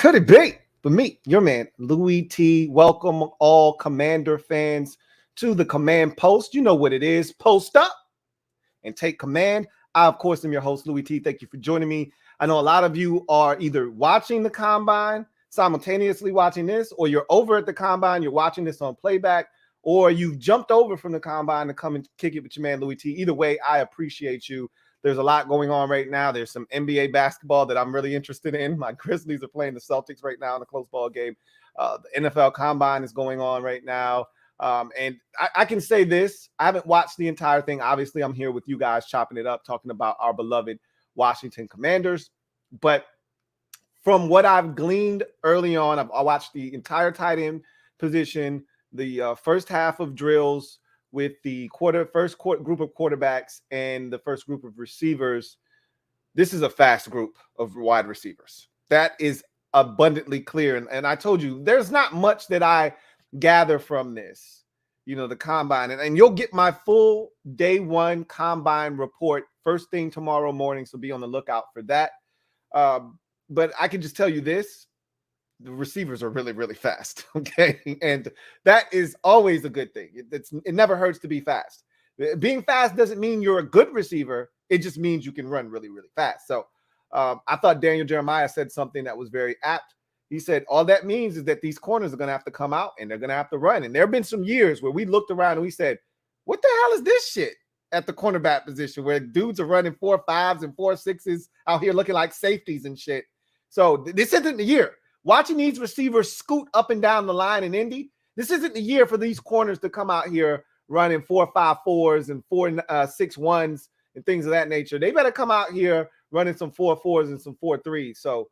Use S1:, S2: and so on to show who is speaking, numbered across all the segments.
S1: Could it be? But me, your man, Louie T. Welcome all Commander fans to the Command Post. You know what it is. Post up and take command. I, of course, am your host, Louie T. Thank you for joining me. I know a lot of you are either watching the Combine, simultaneously watching this, or you're over at the Combine, you're watching this on playback, or you've jumped over from the Combine to come and kick it with your man, Louie T. Either way, I appreciate you. There's a lot going on right now. There's some NBA basketball that I'm really interested in. My Grizzlies are playing the Celtics right now in a close ball game. The NFL Combine is going on right now. And I can say this. I haven't watched the entire thing. Obviously, I'm here with you guys chopping it up, talking about our beloved Washington Commanders. But from what I've gleaned early on, I watched the entire tight end position, the first half of drills, with the first group of quarterbacks and the first group of receivers. This is a fast group of wide receivers. That is abundantly clear. And I told you, there's not much that I gather from this, the Combine. And you'll get my full day one Combine report first thing tomorrow morning, so be on the lookout for that. But I can just tell you this. The receivers are really, really fast, okay? And that is always a good thing. It never hurts to be fast. Being fast doesn't mean you're a good receiver. It just means you can run really, really fast. So I thought Daniel Jeremiah said something that was very apt. He said, all that means is that these corners are going to have to come out and they're going to have to run. And there have been some years where we looked around and we said, what the hell is this shit at the cornerback position where dudes are running 4.5s and 4.6s out here looking like safeties and shit. So this isn't the year. Watching these receivers scoot up and down the line in Indy, this isn't the year for these corners to come out here running 4.54s and 4.61s and things of that nature. They better come out here running some 4.4s and some 4.3s. So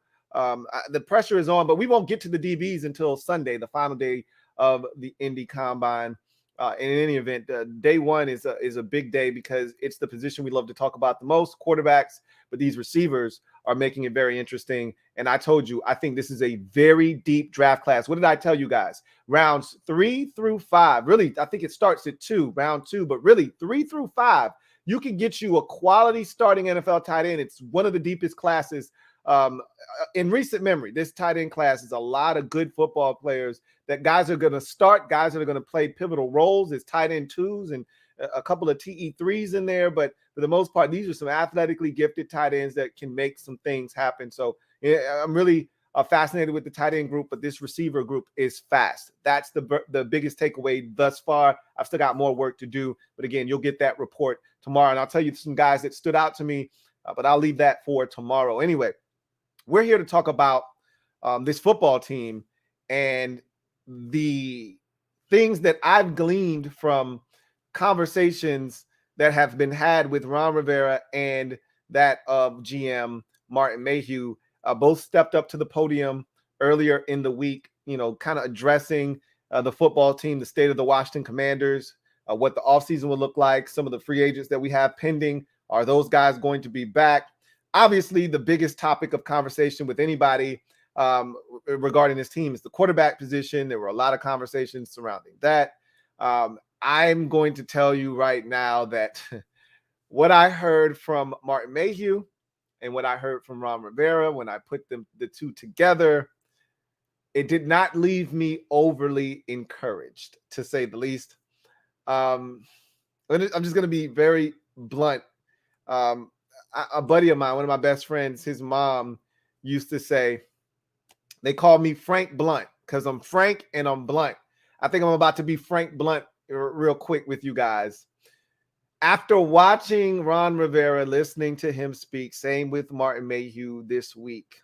S1: the pressure is on, but we won't get to the DBs until Sunday, the final day of the Indy Combine. In any event, day one is a big day because it's the position we love to talk about the most, quarterbacks, but these receivers are making it very interesting. And I told you, I think this is a very deep draft class. What did I tell you guys? Rounds 3 through 5. Really, I think it starts at round 2, but really 3 through 5, you can get you a quality starting NFL tight end. It's one of the deepest classes in recent memory. This tight end class is a lot of good football players that guys are going to start, guys that are going to play pivotal roles as tight end 2s and a couple of TE3s in there. But for the most part, these are some athletically gifted tight ends that can make some things happen. So I'm really fascinated with the tight end group, but this receiver group is fast. That's the biggest takeaway thus far. I've still got more work to do. But again, you'll get that report tomorrow. And I'll tell you some guys that stood out to me, but I'll leave that for tomorrow. Anyway, we're here to talk about this football team and the things that I've gleaned from conversations that have been had with Ron Rivera and that of GM Martin Mayhew. Both stepped up to the podium earlier in the week, kind of addressing the football team, the state of the Washington Commanders, what the offseason will look like, some of the free agents that we have pending. Are those guys going to be back? Obviously, the biggest topic of conversation with anybody regarding this team is the quarterback position. There were a lot of conversations surrounding that. I'm going to tell you right now that what I heard from Martin Mayhew and what I heard from Ron Rivera, when I put the two together, it did not leave me overly encouraged, to say the least. I'm just going to be very blunt. A buddy of mine, one of my best friends, his mom used to say, they call me Frank Blunt because I'm frank and I'm blunt. I think I'm about to be Frank Blunt real quick with you guys. After watching Ron Rivera, listening to him speak, same with Martin Mayhew this week,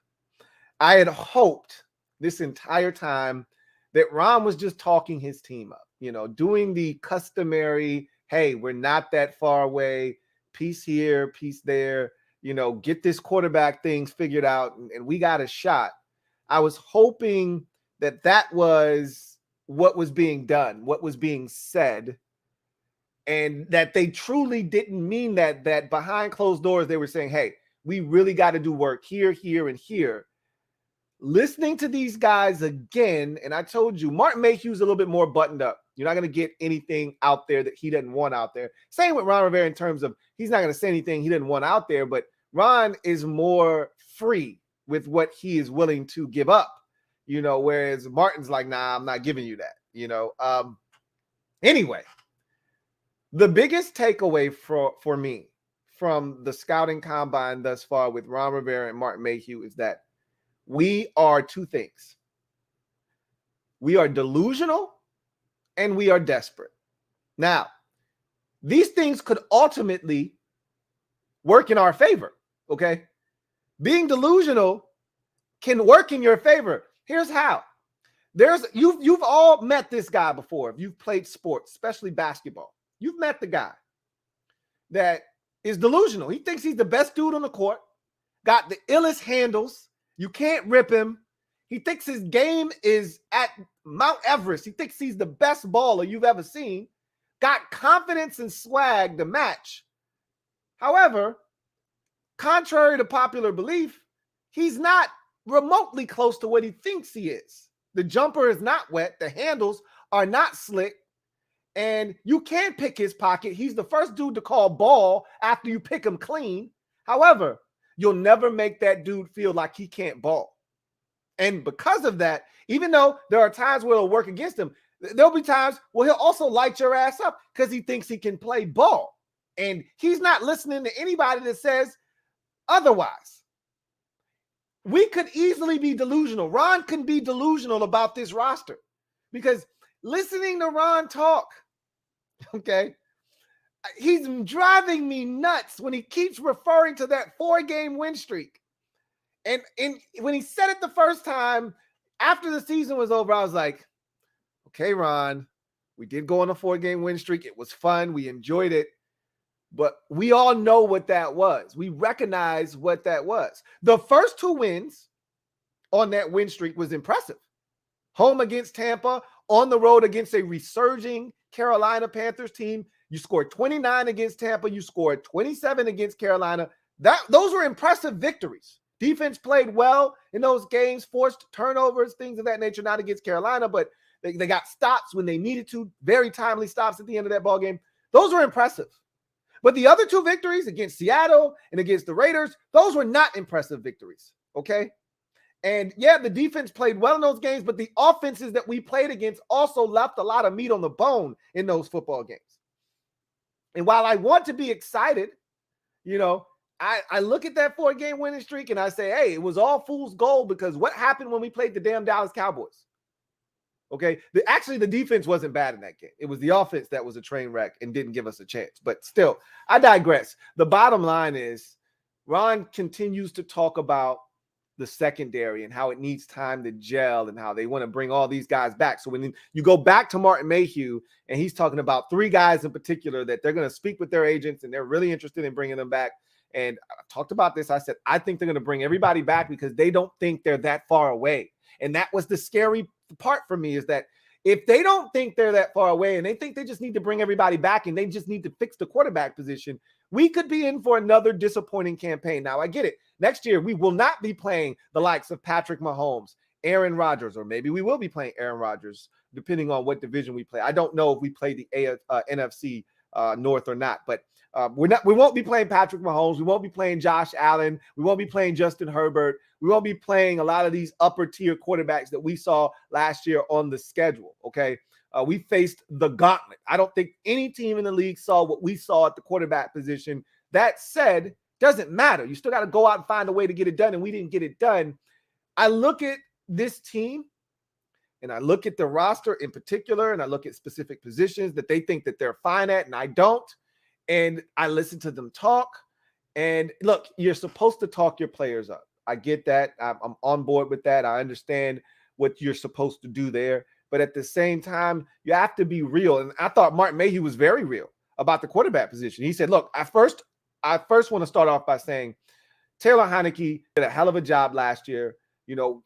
S1: I had hoped this entire time that Ron was just talking his team up, doing the customary, hey, we're not that far away, piece here, piece there, get this quarterback things figured out, and we got a shot. I was hoping that was what was being done, what was being said, and that they truly didn't mean that behind closed doors, they were saying, hey, we really got to do work here, here, and here. Listening to these guys again, and I told you, Martin Mayhew's a little bit more buttoned up. You're not going to get anything out there that he doesn't want out there. Same with Ron Rivera in terms of he's not going to say anything he didn't want out there, but Ron is more free with what he is willing to give up. whereas Martin's like, nah, I'm not giving you that, Anyway, the biggest takeaway for me from the scouting combine thus far with Ron Rivera and Martin Mayhew is that we are two things. We are delusional and we are desperate. Now, these things could ultimately work in our favor, okay? Being delusional can work in your favor. Here's how. You've all met this guy before. If you've played sports, especially basketball, you've met the guy that is delusional. He thinks he's the best dude on the court, got the illest handles. You can't rip him. He thinks his game is at Mount Everest. He thinks he's the best baller you've ever seen. Got confidence and swag to match. However, contrary to popular belief, he's not remotely close to what he thinks he is. The jumper is not wet. The handles are not slick. And you can pick his pocket. He's the first dude to call ball after you pick him clean. However, you'll never make that dude feel like he can't ball. And because of that, even though there are times where it'll work against him, there'll be times where he'll also light your ass up because he thinks he can play ball. And he's not listening to anybody that says otherwise. We could easily be delusional. Ron can be delusional about this roster because listening to Ron talk, okay, he's driving me nuts when he keeps referring to that 4-game win streak. And when he said it the first time after the season was over, I was like, okay, Ron, we did go on a 4-game win streak. It was fun. We enjoyed it. But we all know what that was. We recognize what that was. The first 2 wins on that win streak was impressive. Home against Tampa, on the road against a resurging Carolina Panthers team. You scored 29 against Tampa. You scored 27 against Carolina. Those were impressive victories. Defense played well in those games, forced turnovers, things of that nature, not against Carolina, but they got stops when they needed to, very timely stops at the end of that ball game. Those were impressive. But the other 2 victories against Seattle and against the Raiders, those were not impressive victories, okay? And yeah, the defense played well in those games, but the offenses that we played against also left a lot of meat on the bone in those football games. And while I want to be excited, I look at that 4-game winning streak and I say, hey, it was all fool's gold because what happened when we played the damn Dallas Cowboys? Okay, actually, the defense wasn't bad in that game. It was the offense that was a train wreck and didn't give us a chance. But still, I digress. The bottom line is Ron continues to talk about the secondary and how it needs time to gel and how they want to bring all these guys back. So when you go back to Martin Mayhew and he's talking about 3 guys in particular that they're going to speak with their agents and they're really interested in bringing them back. And I talked about this. I said, I think they're going to bring everybody back because they don't think they're that far away. And that was the scary part for me is that if they don't think they're that far away and they think they just need to bring everybody back and they just need to fix the quarterback position, we could be in for another disappointing campaign. Now, I get it. Next year, we will not be playing the likes of Patrick Mahomes, Aaron Rodgers, or maybe we will be playing Aaron Rodgers, depending on what division we play. I don't know if we play the NFC North or not, but we won't be playing Patrick Mahomes. We won't be playing Josh Allen. We won't be playing Justin Herbert. We won't be playing a lot of these upper tier quarterbacks that we saw last year on the schedule. Okay. We faced the gauntlet. I don't think any team in the league saw what we saw at the quarterback position. That said, doesn't matter. You still got to go out and find a way to get it done. And we didn't get it done. I look at this team and I look at the roster in particular, and I look at specific positions that they think that they're fine at, and I don't. And I listen to them talk. And look, you're supposed to talk your players up. I get that. I'm on board with that. I understand what you're supposed to do there. But at the same time, you have to be real. And I thought Martin Mayhew was very real about the quarterback position. He said, look, I first want to start off by saying Taylor Heineke did a hell of a job last year.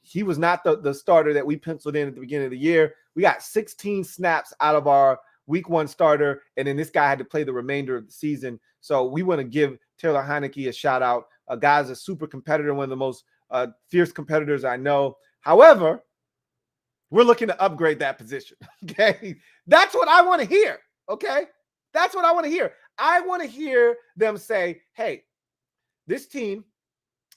S1: He was not the starter that we penciled in at the beginning of the year. We got 16 snaps out of our week 1 starter, and then this guy had to play the remainder of the season. So we want to give Taylor Heineke a shout out. A guy's a super competitor, one of the most fierce competitors I know. However, we're looking to upgrade that position. Okay. That's what I want to hear. Okay. That's what I want to hear. I want to hear them say, hey, this team,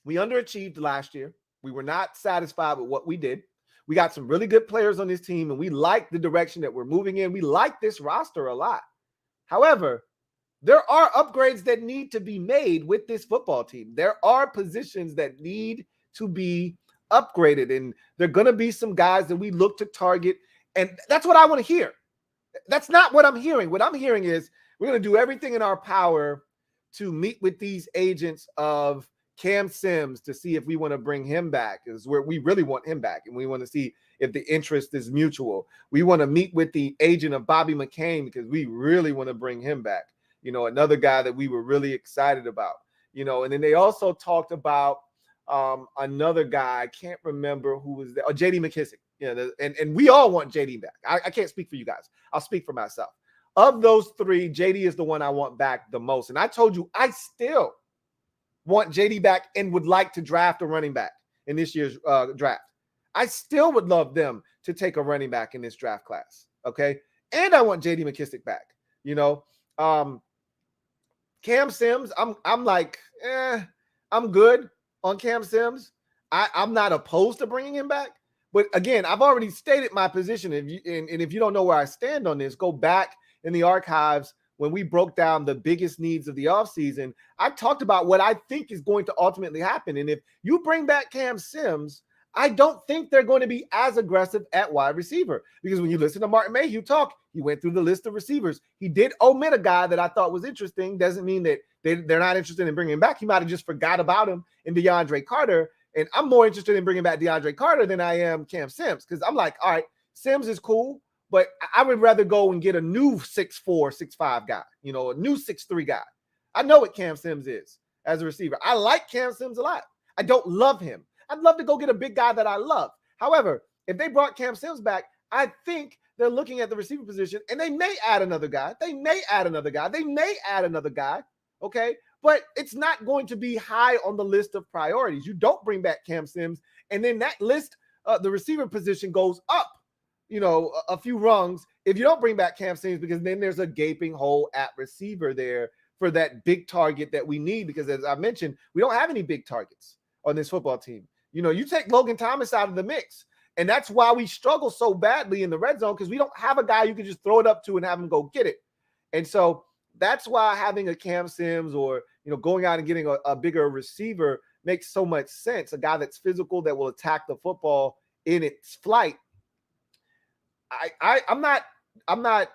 S1: we underachieved last year. We were not satisfied with what we did. We got some really good players on this team, and we like the direction that we're moving in. We like this roster a lot. However, there are upgrades that need to be made with this football team. There are positions that need to be upgraded, and there are going to be some guys that we look to target, and that's what I want to hear. That's not what I'm hearing. What I'm hearing is we're going to do everything in our power to meet with these agents of Cam Sims to see if we want to bring him back, is where we really want him back, and we want to see if the interest is mutual. We want to meet with the agent of Bobby McCain because we really want to bring him back. You know, another guy that we were really excited about, you know, and then they also talked about another guy. I can't remember who was there. Oh, JD McKissick. You know, and we all want JD back. I can't speak for you guys. I'll speak for myself. Of those three, JD is the one I want back the most. And I told you, I still want JD back and would like to draft a running back in this year's draft. I still would love them to take a running back in this draft class. Okay. And I want JD McKissick back, you know. Cam Sims, I'm like, I'm good on Cam Sims. I'm not opposed to bringing him back. But again, I've already stated my position. And if you don't know where I stand on this, go back in the archives when we broke down the biggest needs of the offseason. I talked about what I think is going to ultimately happen. And if you bring back Cam Sims, I don't think they're going to be as aggressive at wide receiver, because when you listen to Martin Mayhew talk, he went through the list of receivers. He did omit a guy that I thought was interesting. Doesn't mean that they're not interested in bringing him back. He might have just forgot about him in DeAndre Carter. And I'm more interested in bringing back DeAndre Carter than I am Cam Sims, because I'm like, all right, Sims is cool, but I would rather go and get a new 6'4", 6'5" guy, you know, a new 6'3" guy. I know what Cam Sims is as a receiver. I like Cam Sims a lot. I don't love him. I'd love to go get a big guy that I love. However, if they brought Cam Sims back, I think they're looking at the receiver position, and they may add another guy. They may add another guy. They may add another guy, okay? But it's not going to be high on the list of priorities. You don't bring back Cam Sims, and then that list, the receiver position goes up, you know, a few rungs if you don't bring back Cam Sims, because then there's a gaping hole at receiver there for that big target that we need, because as I mentioned, we don't have any big targets on this football team. You know, you take Logan Thomas out of the mix, and that's why we struggle so badly in the red zone, because we don't have a guy you can just throw it up to and have him go get it. And so that's why having a Cam Sims, or, you know, going out and getting a bigger receiver makes so much sense. A guy that's physical, that will attack the football in its flight. I'm not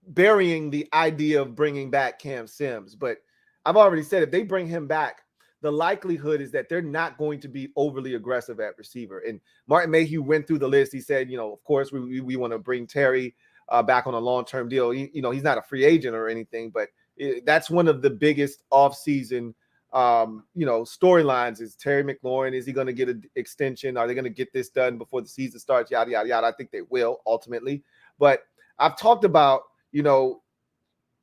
S1: burying the idea of bringing back Cam Sims, but I've already said if they bring him back, the likelihood is that they're not going to be overly aggressive at receiver. And Martin Mayhew went through the list. He said, you know, of course, we want to bring Terry back on a long-term deal. You know, he's not a free agent or anything, but that's one of the biggest offseason, you know, storylines is Terry McLaurin. Is he going to get an extension? Are they going to get this done before the season starts? Yada, yada, yada. I think they will ultimately. But I've talked about, you know,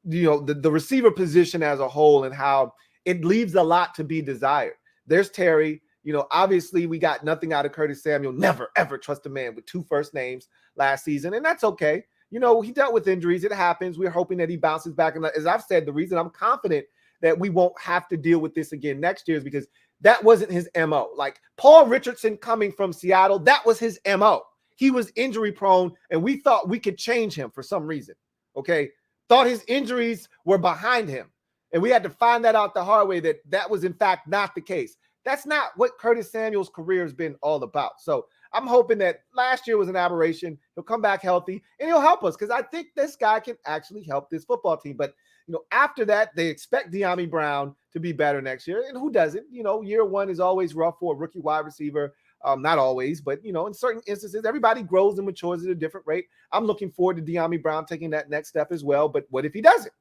S1: the receiver position as a whole and how it leaves a lot to be desired. There's Terry. You know, obviously we got nothing out of Curtis Samuel. Never, ever trust a man with 2 first names last season. And that's okay. You know, he dealt with injuries. It happens. We're hoping that he bounces back. And as I've said, the reason I'm confident that we won't have to deal with this again next year is because that wasn't his MO. Like Paul Richardson coming from Seattle, that was his MO. He was injury prone, and we thought we could change him for some reason. Okay. Thought his injuries were behind him. And we had to find that out the hard way, that was in fact not the case. That's not what Curtis Samuel's career has been all about. So I'm hoping that last year was an aberration. He'll come back healthy and he'll help us, because I think this guy can actually help this football team. But, you know, after that, they expect De'Ami Brown to be better next year. And who doesn't? You know, year one is always rough for a rookie wide receiver. Not always, but, you know, in certain instances, everybody grows and matures at a different rate. I'm looking forward to De'Ami Brown taking that next step as well. But what if he doesn't?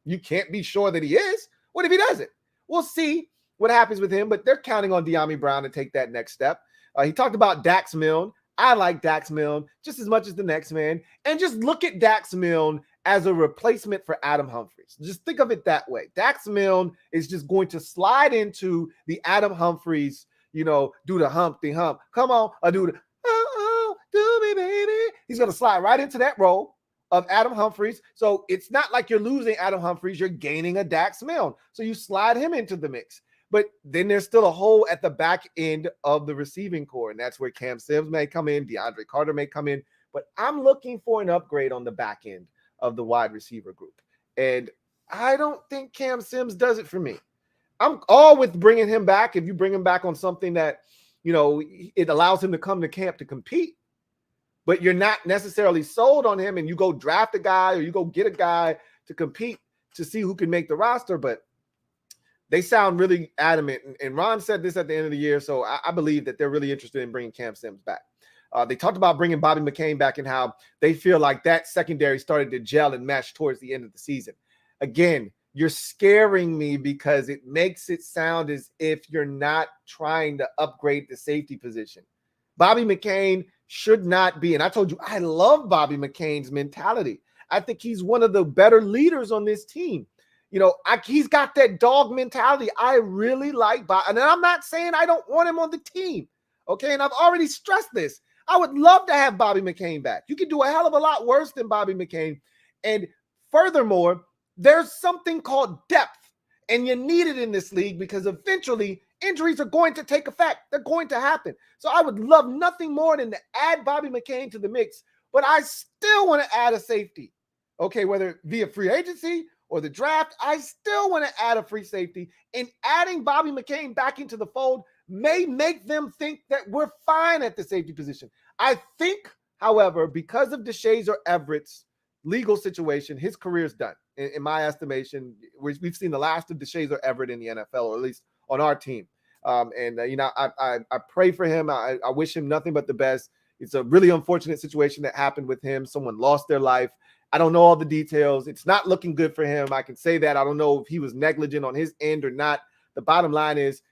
S1: You can't be sure that he is. What if he doesn't? We'll see what happens with him, but they're counting on De'Ami Brown to take that next step. He talked about Dax Milne. I like Dax Milne just as much as the next man. And just look at Dax Milne as a replacement for Adam Humphries. Just think of it that way. Dax Milne is just going to slide into the Adam Humphries, you know, do the Humpty Hump. Come on, do the, oh, do me, baby. He's going to slide right into that role of Adam Humphries. So it's not like you're losing Adam Humphries, you're gaining a Dax Milne. So you slide him into the mix. But then there's still a hole at the back end of the receiving core, and that's where Cam Sims may come in, DeAndre Carter may come in. But I'm looking for an upgrade on the back end of the wide receiver group. And I don't think Cam Sims does it for me. I'm all with bringing him back if you bring him back on something that, it allows him to come to camp to compete. But you're not necessarily sold on him and you go draft a guy or you go get a guy to compete to see who can make the roster. But they sound really adamant. And Ron said this at the end of the year. So I believe that they're really interested in bringing Cam Sims back. They talked about bringing Bobby McCain back and how they feel like that secondary started to gel and mesh towards the end of the season. Again, you're scaring me because it makes it sound as if you're not trying to upgrade the safety position. Bobby McCain should not be. And I told you, I love Bobby McCain's mentality. I think he's one of the better leaders on this team. He's got that dog mentality. I really like Bobby. And I'm not saying I don't want him on the team. Okay. And I've already stressed this. I would love to have Bobby McCain back. You can do a hell of a lot worse than Bobby McCain. And furthermore, there's something called depth. And you need it in this league because eventually injuries are going to take effect. They're going to happen. So I would love nothing more than to add Bobby McCain to the mix, but I still want to add a safety. Okay, whether via free agency or the draft, I still want to add a free safety. And adding Bobby McCain back into the fold may make them think that we're fine at the safety position. I think, however, because of DeShazer Everett's legal situation, his career's done. In my estimation, we've seen the last of DeShazer Everett in the NFL, or at least on our team. I pray for him. I wish him nothing but the best. It's a really unfortunate situation that happened with him. Someone lost their life. I don't know all the details. It's not looking good for him. I can say that. I don't know if he was negligent on his end or not. The bottom line is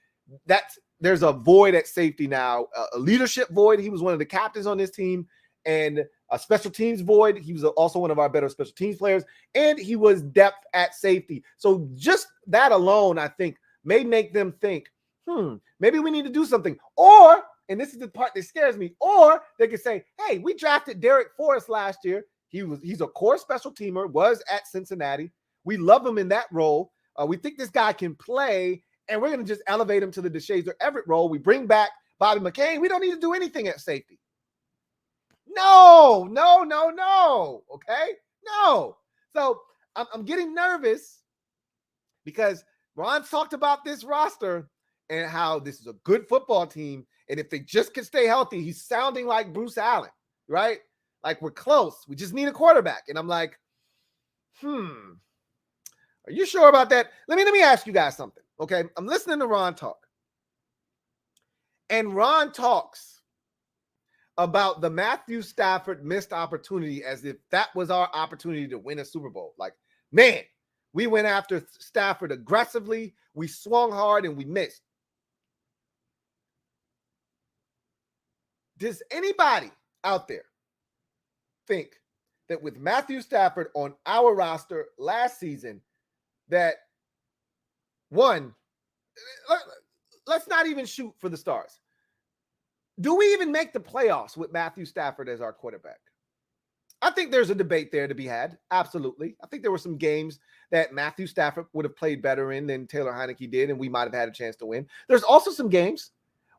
S1: that there's a void at safety now, a leadership void. He was one of the captains on this team, and a special teams void. He was also one of our better special teams players, and he was depth at safety. So just that alone, I think, may make them think, maybe we need to do something. Or, and this is the part that scares me, or they could say, hey, we drafted Derek Forrest last year. He's a core special teamer, was at Cincinnati. We love him in that role. We think this guy can play, and we're going to just elevate him to the DeShazer Everett role. We bring back Bobby McCain. We don't need to do anything at safety. No. Okay? No. So I'm getting nervous because Ron talked about this roster and how this is a good football team. And if they just can stay healthy, he's sounding like Bruce Allen, right? Like, we're close. We just need a quarterback. And I'm like, are you sure about that? Let me ask you guys something. Okay. I'm listening to Ron talk. And Ron talks about the Matthew Stafford missed opportunity as if that was our opportunity to win a Super Bowl. Like, man, we went after Stafford aggressively. We swung hard and we missed. Does anybody out there think that with Matthew Stafford on our roster last season, that one, let's not even shoot for the stars. Do we even make the playoffs with Matthew Stafford as our quarterback? I think there's a debate there to be had. Absolutely. I think there were some games that Matthew Stafford would have played better in than Taylor Heineke did, and we might have had a chance to win. There's also some games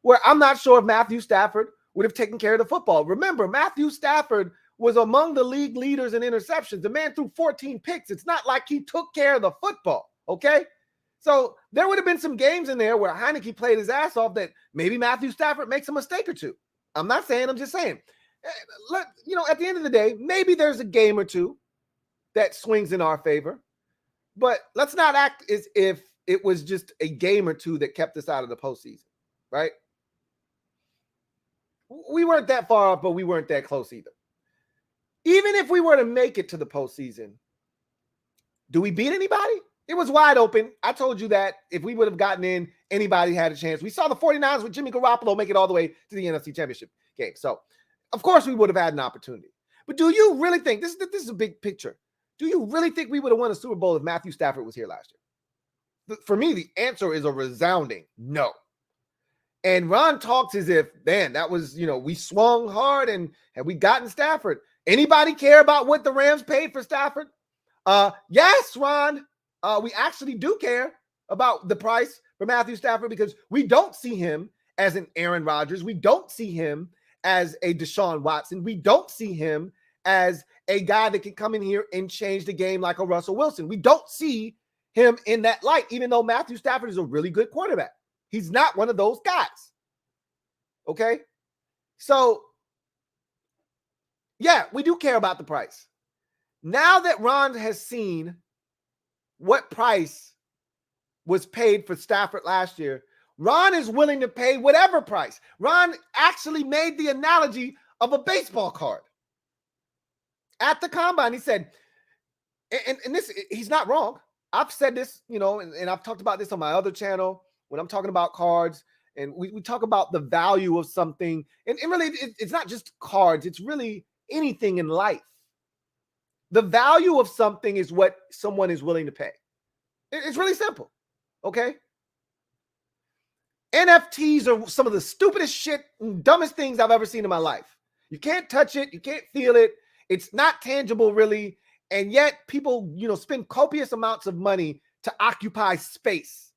S1: where I'm not sure if Matthew Stafford would have taken care of the football. Remember, Matthew Stafford was among the league leaders in interceptions. The man threw 14 picks. It's not like he took care of the football, okay? So there would have been some games in there where Heineke played his ass off that maybe Matthew Stafford makes a mistake or two. I'm not saying, I'm just saying. At the end of the day, maybe there's a game or two that swings in our favor, but let's not act as if it was just a game or two that kept us out of the postseason, right? We weren't that far off, but we weren't that close either. Even if we were to make it to the postseason, do we beat anybody? It was wide open. I told you that if we would have gotten in, anybody had a chance. We saw the 49ers with Jimmy Garoppolo make it all the way to the NFC Championship game. So, of course, we would have had an opportunity. But do you really think, this is a big picture, do you really think we would have won a Super Bowl if Matthew Stafford was here last year? For me, the answer is a resounding no. And Ron talks as if, man, that was, we swung hard and had we gotten Stafford. Anybody care about what the Rams paid for Stafford? Yes, Ron. We actually do care about the price, for Matthew Stafford because we don't see him as an Aaron Rodgers. We don't see him as a Deshaun Watson. We don't see him as a guy that can come in here and change the game like a Russell Wilson. We don't see him in that light, even though Matthew Stafford is a really good quarterback. He's not one of those guys. Okay? So, yeah, we do care about the price. Now that Ron has seen what price was paid for Stafford last year, Ron is willing to pay whatever price. Ron actually made the analogy of a baseball card. At the Combine, he said, and this, he's not wrong. I've said this, you know, and I've talked about this on my other channel when I'm talking about cards, and we talk about the value of something. And really, it's not just cards. It's really anything in life. The value of something is what someone is willing to pay. It's really simple, okay? NFTs are some of the stupidest shit and dumbest things I've ever seen in my life. You can't touch it. You can't feel it. It's not tangible, really. And yet people, you know, spend copious amounts of money to occupy space,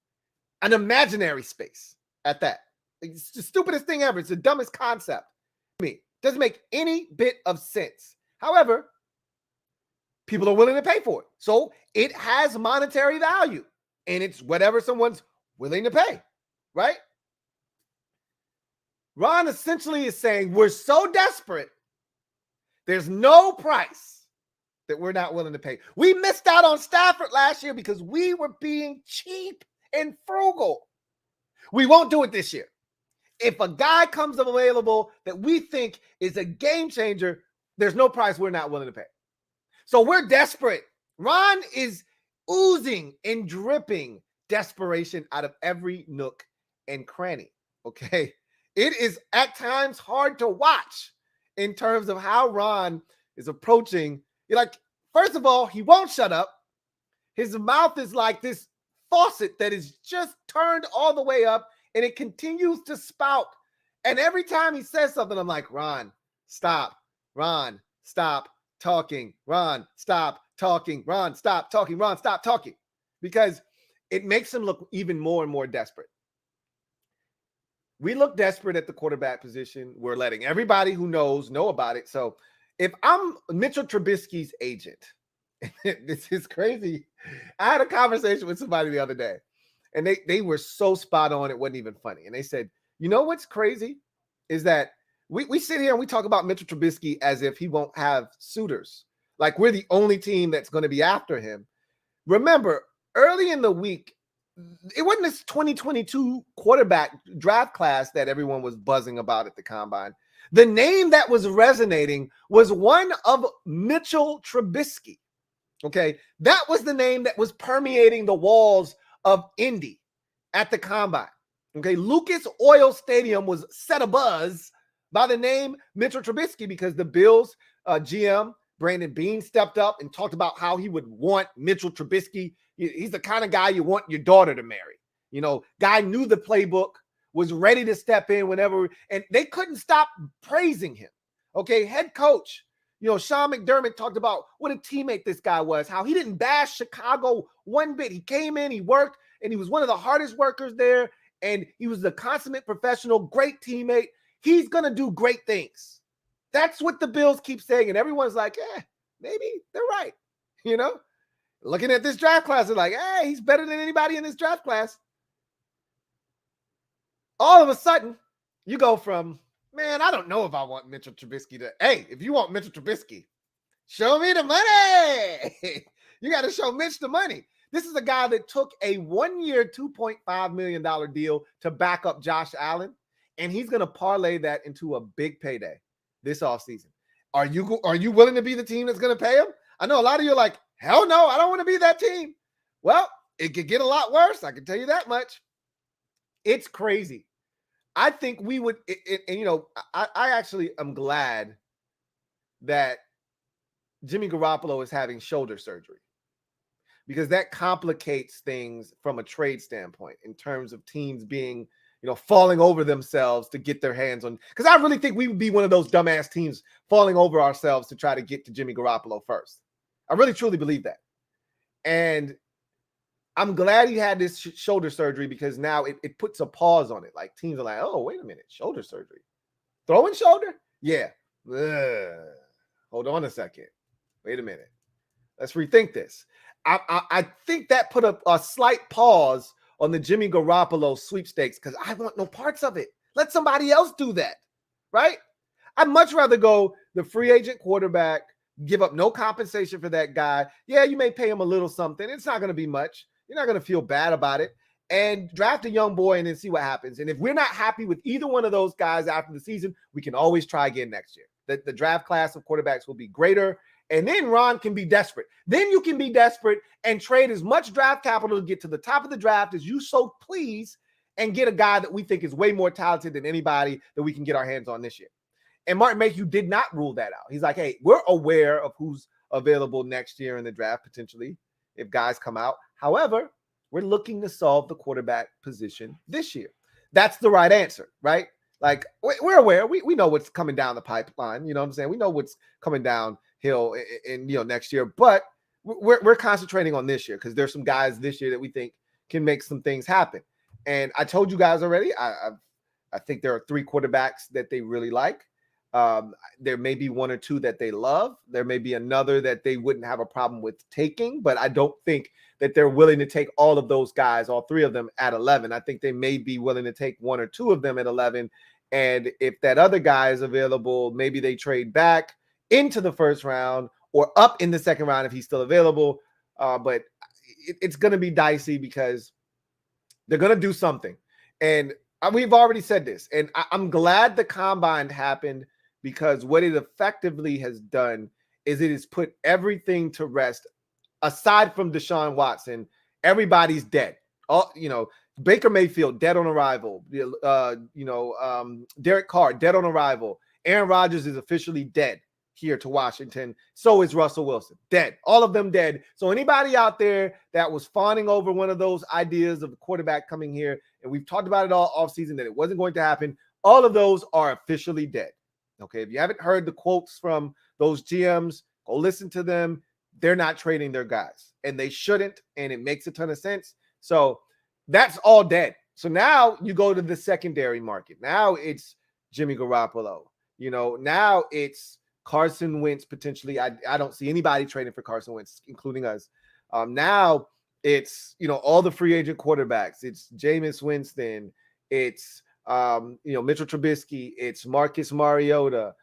S1: an imaginary space at that. It's the stupidest thing ever. It's the dumbest concept. To me, doesn't make any bit of sense. However, people are willing to pay for it. So it has monetary value, and it's whatever someone's willing to pay, right? Ron essentially is saying we're so desperate, there's no price that we're not willing to pay. We missed out on Stafford last year because we were being cheap and frugal. We won't do it this year. If a guy comes available that we think is a game changer, there's no price we're not willing to pay. So we're desperate. Ron is oozing and dripping desperation out of every nook and cranny, okay? It is at times hard to watch in terms of how Ron is approaching. Like, first of all, he won't shut up. His mouth is like this faucet that is just turned all the way up, and it continues to spout. And every time he says something, I'm like, Ron, stop. Ron, stop talking. Ron, stop talking. Ron, stop talking. Ron, stop talking. Because it makes him look even more and more desperate. We look desperate at the quarterback position. We're letting everybody who knows know about it. So if I'm Mitchell Trubisky's agent, this is crazy. I had a conversation with somebody the other day, and they were so spot on, it wasn't even funny. And they said, you know what's crazy is that we sit here and we talk about Mitchell Trubisky as if he won't have suitors. Like we're the only team that's going to be after him. Remember, early in the week, it wasn't this 2022 quarterback draft class that everyone was buzzing about at the Combine. The name that was resonating was one of Mitchell Trubisky. Okay, that was the name that was permeating the walls of Indy at the Combine. Okay, Lucas Oil Stadium was set abuzz by the name Mitchell Trubisky because the Bills GM Brandon Beane stepped up and talked about how he would want Mitchell Trubisky. He's the kind of guy you want your daughter to marry. You know, guy knew the playbook, was ready to step in whenever, and they couldn't stop praising him. Okay, head coach, you know, Sean McDermott talked about what a teammate this guy was, how he didn't bash Chicago one bit. He came in, he worked, and he was one of the hardest workers there, and he was a consummate professional, great teammate. He's going to do great things. That's what the Bills keep saying, and everyone's like, maybe they're right, you know? Looking at this draft class, they're like, hey, he's better than anybody in this draft class. All of a sudden, you go from, man, I don't know if I want Mitchell Trubisky to, hey, if you want Mitchell Trubisky, show me the money. You got to show Mitch the money. This is a guy that took a 1-year, $2.5 million deal to back up Josh Allen, and he's going to parlay that into a big payday this offseason. Are you willing to be the team that's going to pay him? I know a lot of you are like, hell no, I don't want to be that team. Well, it could get a lot worse. I can tell you that much. It's crazy. I think we would, and you know, I actually am glad that Jimmy Garoppolo is having shoulder surgery because that complicates things from a trade standpoint in terms of teams being, you know, falling over themselves to get their hands on, because I really think we would be one of those dumbass teams falling over ourselves to try to get to Jimmy Garoppolo first. I really truly believe that. And I'm glad he had this shoulder surgery because now it puts a pause on it. Like teams are like, oh, wait a minute, shoulder surgery. Throwing shoulder? Yeah. Hold on a second. Wait a minute. Let's rethink this. I think that put a slight pause on the Jimmy Garoppolo sweepstakes because I want no parts of it. Let somebody else do that, right? I'd much rather go the free agent quarterback, give up no compensation for that guy. Yeah, you may pay him a little something. It's not going to be much. You're not going to feel bad about it. And draft a young boy and then see what happens. And if we're not happy with either one of those guys after the season, we can always try again next year. The draft class of quarterbacks will be greater. And then Ron can be desperate. Then you can be desperate and trade as much draft capital to get to the top of the draft as you so please and get a guy that we think is way more talented than anybody that we can get our hands on this year. And Martin Mayhew did not rule that out. He's like, hey, we're aware of who's available next year in the draft potentially if guys come out. However, we're looking to solve the quarterback position this year. That's the right answer, right? Like, we're aware. We know what's coming down the pipeline. You know what I'm saying? We know what's coming downhill in next year. But we're concentrating on this year because there's some guys this year that we think can make some things happen. And I told you guys already, I think there are 3 quarterbacks that they really like. There may be 1 or 2 that they love. There may be another that they wouldn't have a problem with taking, but I don't think that they're willing to take all of those guys, all 3 of them at 11. I think they may be willing to take 1 or 2 of them at 11. And if that other guy is available, maybe they trade back into the first round or up in the second round if he's still available. But it's going to be dicey because they're going to do something. And we've already said this, and I'm glad the combine happened because what it effectively has done is it has put everything to rest. Aside from Deshaun Watson, everybody's dead. Baker Mayfield dead on arrival. Derek Carr dead on arrival. Aaron Rodgers is officially dead here to Washington. So is Russell Wilson, dead. All of them dead. So anybody out there that was fawning over one of those ideas of the quarterback coming here, and we've talked about it all offseason that it wasn't going to happen, all of those are officially dead. Okay, if you haven't heard the quotes from those GMs, go listen to them. They're not trading their guys, and they shouldn't, and it makes a ton of sense. So that's all dead. So now you go to the secondary market. Now it's Jimmy Garoppolo. Now it's Carson Wentz potentially. I don't see anybody trading for Carson Wentz, including us. Now it's, all the free agent quarterbacks. It's Jameis Winston. It's, Mitchell Trubisky. It's Marcus Mariota.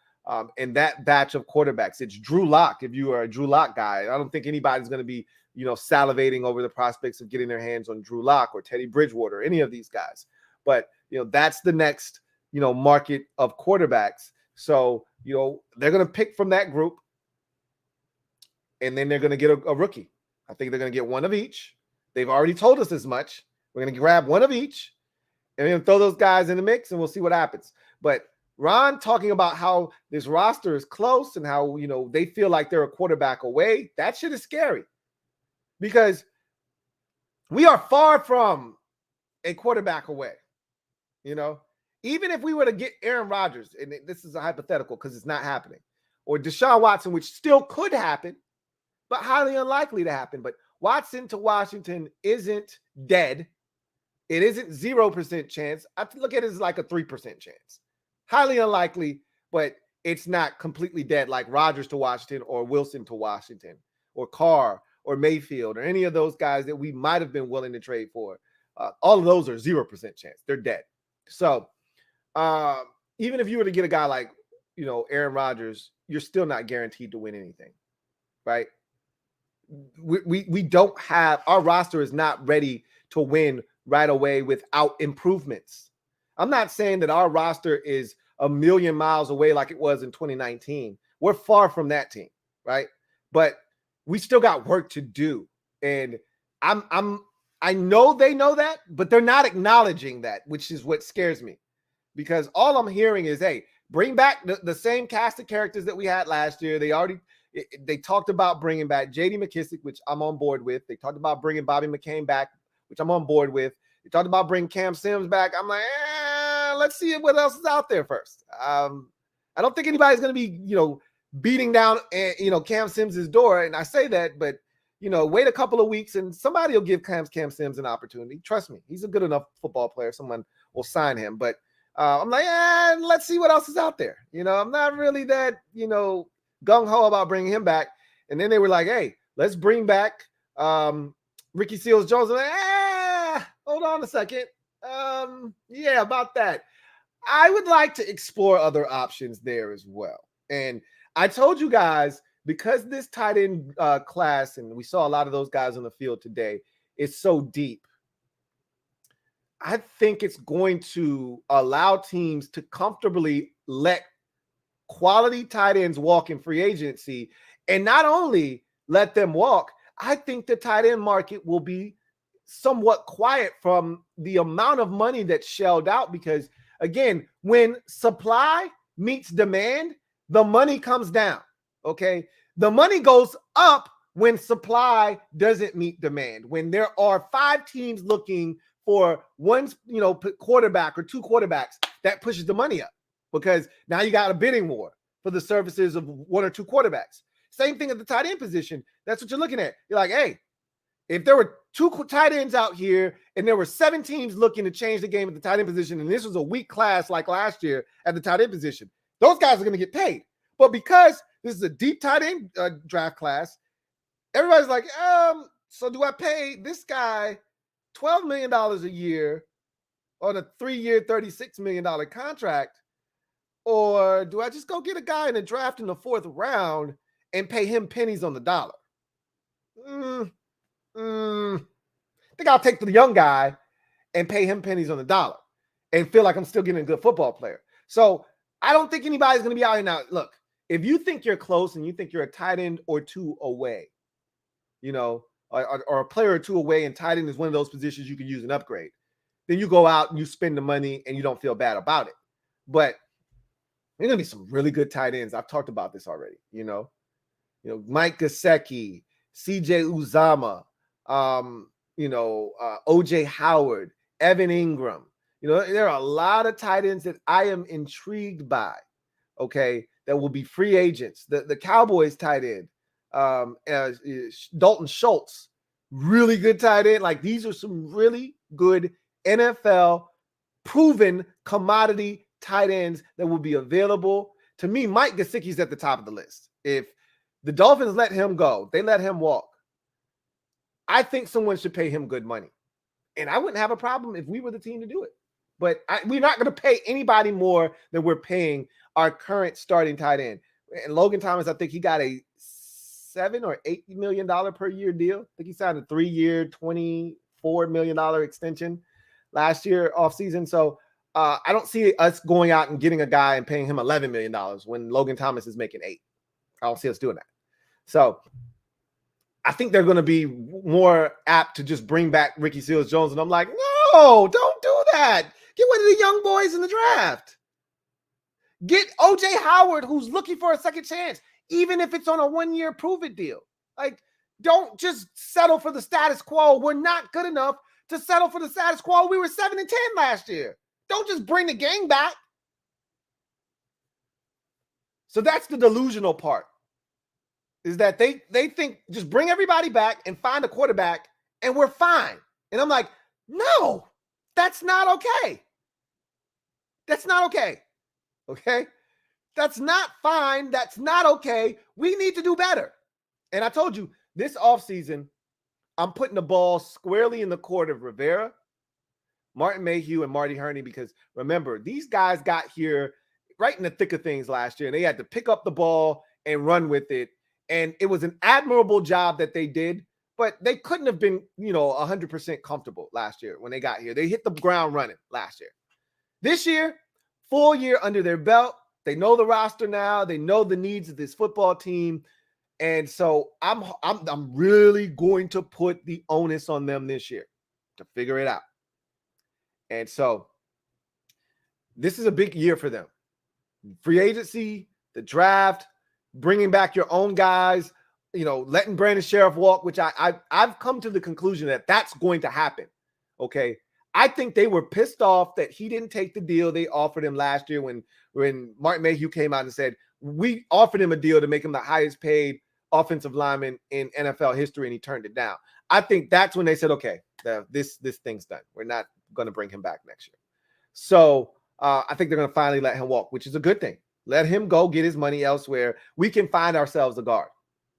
S1: And that batch of quarterbacks. It's Drew Lock. If you are a Drew Lock guy, I don't think anybody's going to be, salivating over the prospects of getting their hands on Drew Lock or Teddy Bridgewater, any of these guys. But, that's the next, market of quarterbacks. So, they're going to pick from that group, and then they're going to get a rookie. I think they're going to get 1 of each. They've already told us as much. We're going to grab 1 of each and then throw those guys in the mix, and we'll see what happens. But Ron talking about how this roster is close and how, they feel like they're a quarterback away, that shit is scary because we are far from a quarterback away, Even if we were to get Aaron Rodgers, and this is a hypothetical because it's not happening, or Deshaun Watson, which still could happen, but highly unlikely to happen. But Watson to Washington isn't dead. It isn't 0% chance. I look at it as like a 3% chance. Highly unlikely, but it's not completely dead like Rodgers to Washington or Wilson to Washington or Carr or Mayfield or any of those guys that we might have been willing to trade for. All of those are 0% chance. They're dead. So even if you were to get a guy like, Aaron Rodgers, you're still not guaranteed to win anything, right? We don't have, our roster is not ready to win right away without improvements. I'm not saying that our roster is a million miles away like it was in 2019. We're far from that team, right? But we still got work to do. And I know they know that, but they're not acknowledging that, which is what scares me. Because all I'm hearing is, hey, bring back the same cast of characters that we had last year. They talked about bringing back J.D. McKissick, which I'm on board with. They talked about bringing Bobby McCain back, which I'm on board with. They talked about bringing Cam Sims back. I'm like, let's see what else is out there first. I don't think anybody's going to be, beating down, Cam Sims' door. And I say that, but wait a couple of weeks and somebody will give Cam Sims an opportunity. Trust me, he's a good enough football player. Someone will sign him. But I'm like, let's see what else is out there. I'm not really that, gung-ho about bringing him back. And then they were like, hey, let's bring back Ricky Seals-Jones. I'm like, hold on a second. Yeah, about that. I would like to explore other options there as well. And I told you guys, because this tight end class, and we saw a lot of those guys on the field today, is so deep, I think it's going to allow teams to comfortably let quality tight ends walk in free agency. And not only let them walk, I think the tight end market will be somewhat quiet from the amount of money that's shelled out. Because, again, when supply meets demand, the money comes down, okay? The money goes up when supply doesn't meet demand. When there are 5 teams looking for one, quarterback or 2 quarterbacks, that pushes the money up because now you got a bidding war for the services of 1 or 2 quarterbacks. Same thing at the tight end position. That's what you're looking at. You're like, hey, if there were 2 tight ends out here and there were 7 teams looking to change the game at the tight end position, and this was a weak class like last year at the tight end position, those guys are going to get paid. But because this is a deep tight end draft class, everybody's like, so do I pay this guy $12 million a year on a 3-year, $36 million contract? Or do I just go get a guy in the draft in the 4th round and pay him pennies on the dollar? I think I'll take the young guy and pay him pennies on the dollar and feel like I'm still getting a good football player. So I don't think anybody's going to be out here now. Look, if you think you're close and you think you're a tight end or 2 away, or a player or 2 away, and tight end is one of those positions you can use an upgrade, then you go out and you spend the money and you don't feel bad about it. But there's going to be some really good tight ends. I've talked about this already, Mike Gesicki, CJ Uzama, OJ Howard, Evan Ingram. There are a lot of tight ends that I am intrigued by, okay, that will be free agents. The Cowboys tight end, Dalton Schultz, really good tight end. Like, these are some really good NFL proven commodity tight ends that will be available. To me, Mike Gesicki's at the top of the list. If the Dolphins let him go, they let him walk, I think someone should pay him good money. And I wouldn't have a problem if we were the team to do it. But we're not going to pay anybody more than we're paying our current starting tight end. And Logan Thomas, I think he got a $7 or $8 million per year deal. I think he signed a 3-year, $24 million extension last year offseason. So I don't see us going out and getting a guy and paying him $11 million when Logan Thomas is making $8 million. I don't see us doing that. So I think they're going to be more apt to just bring back Ricky Seals-Jones. And I'm like, no, don't do that. Get one of the young boys in the draft. Get OJ Howard, who's looking for a second chance, even if it's on a 1-year prove-it deal. Like, don't just settle for the status quo. We're not good enough to settle for the status quo. We were 7-10 last year. Don't just bring the gang back. So that's the delusional part, is that they think just bring everybody back and find a quarterback and we're fine. And I'm like, no, that's not okay. That's not okay. Okay? That's not fine. That's not okay. We need to do better. And I told you, this offseason, I'm putting the ball squarely in the court of Rivera, Martin Mayhew, and Marty Hurney, because remember, these guys got here right in the thick of things last year, and they had to pick up the ball and run with it. And it was an admirable job that they did, but they couldn't have been, 100% comfortable last year when they got here. They hit the ground running last year. This year, full year under their belt. They know the roster now. They know the needs of this football team. And so I'm really going to put the onus on them this year to figure it out. And so this is a big year for them. Free agency, the draft, bringing back your own guys, letting Brandon Sheriff walk, which I've come to the conclusion that that's going to happen. Okay. I think they were pissed off that he didn't take the deal they offered him last year when Martin Mayhew came out and said, we offered him a deal to make him the highest paid offensive lineman in NFL history, and he turned it down. I think that's when they said, okay, this thing's done. We're not going to bring him back next year. So I think they're going to finally let him walk, which is a good thing. Let him go get his money elsewhere. We can find ourselves a guard.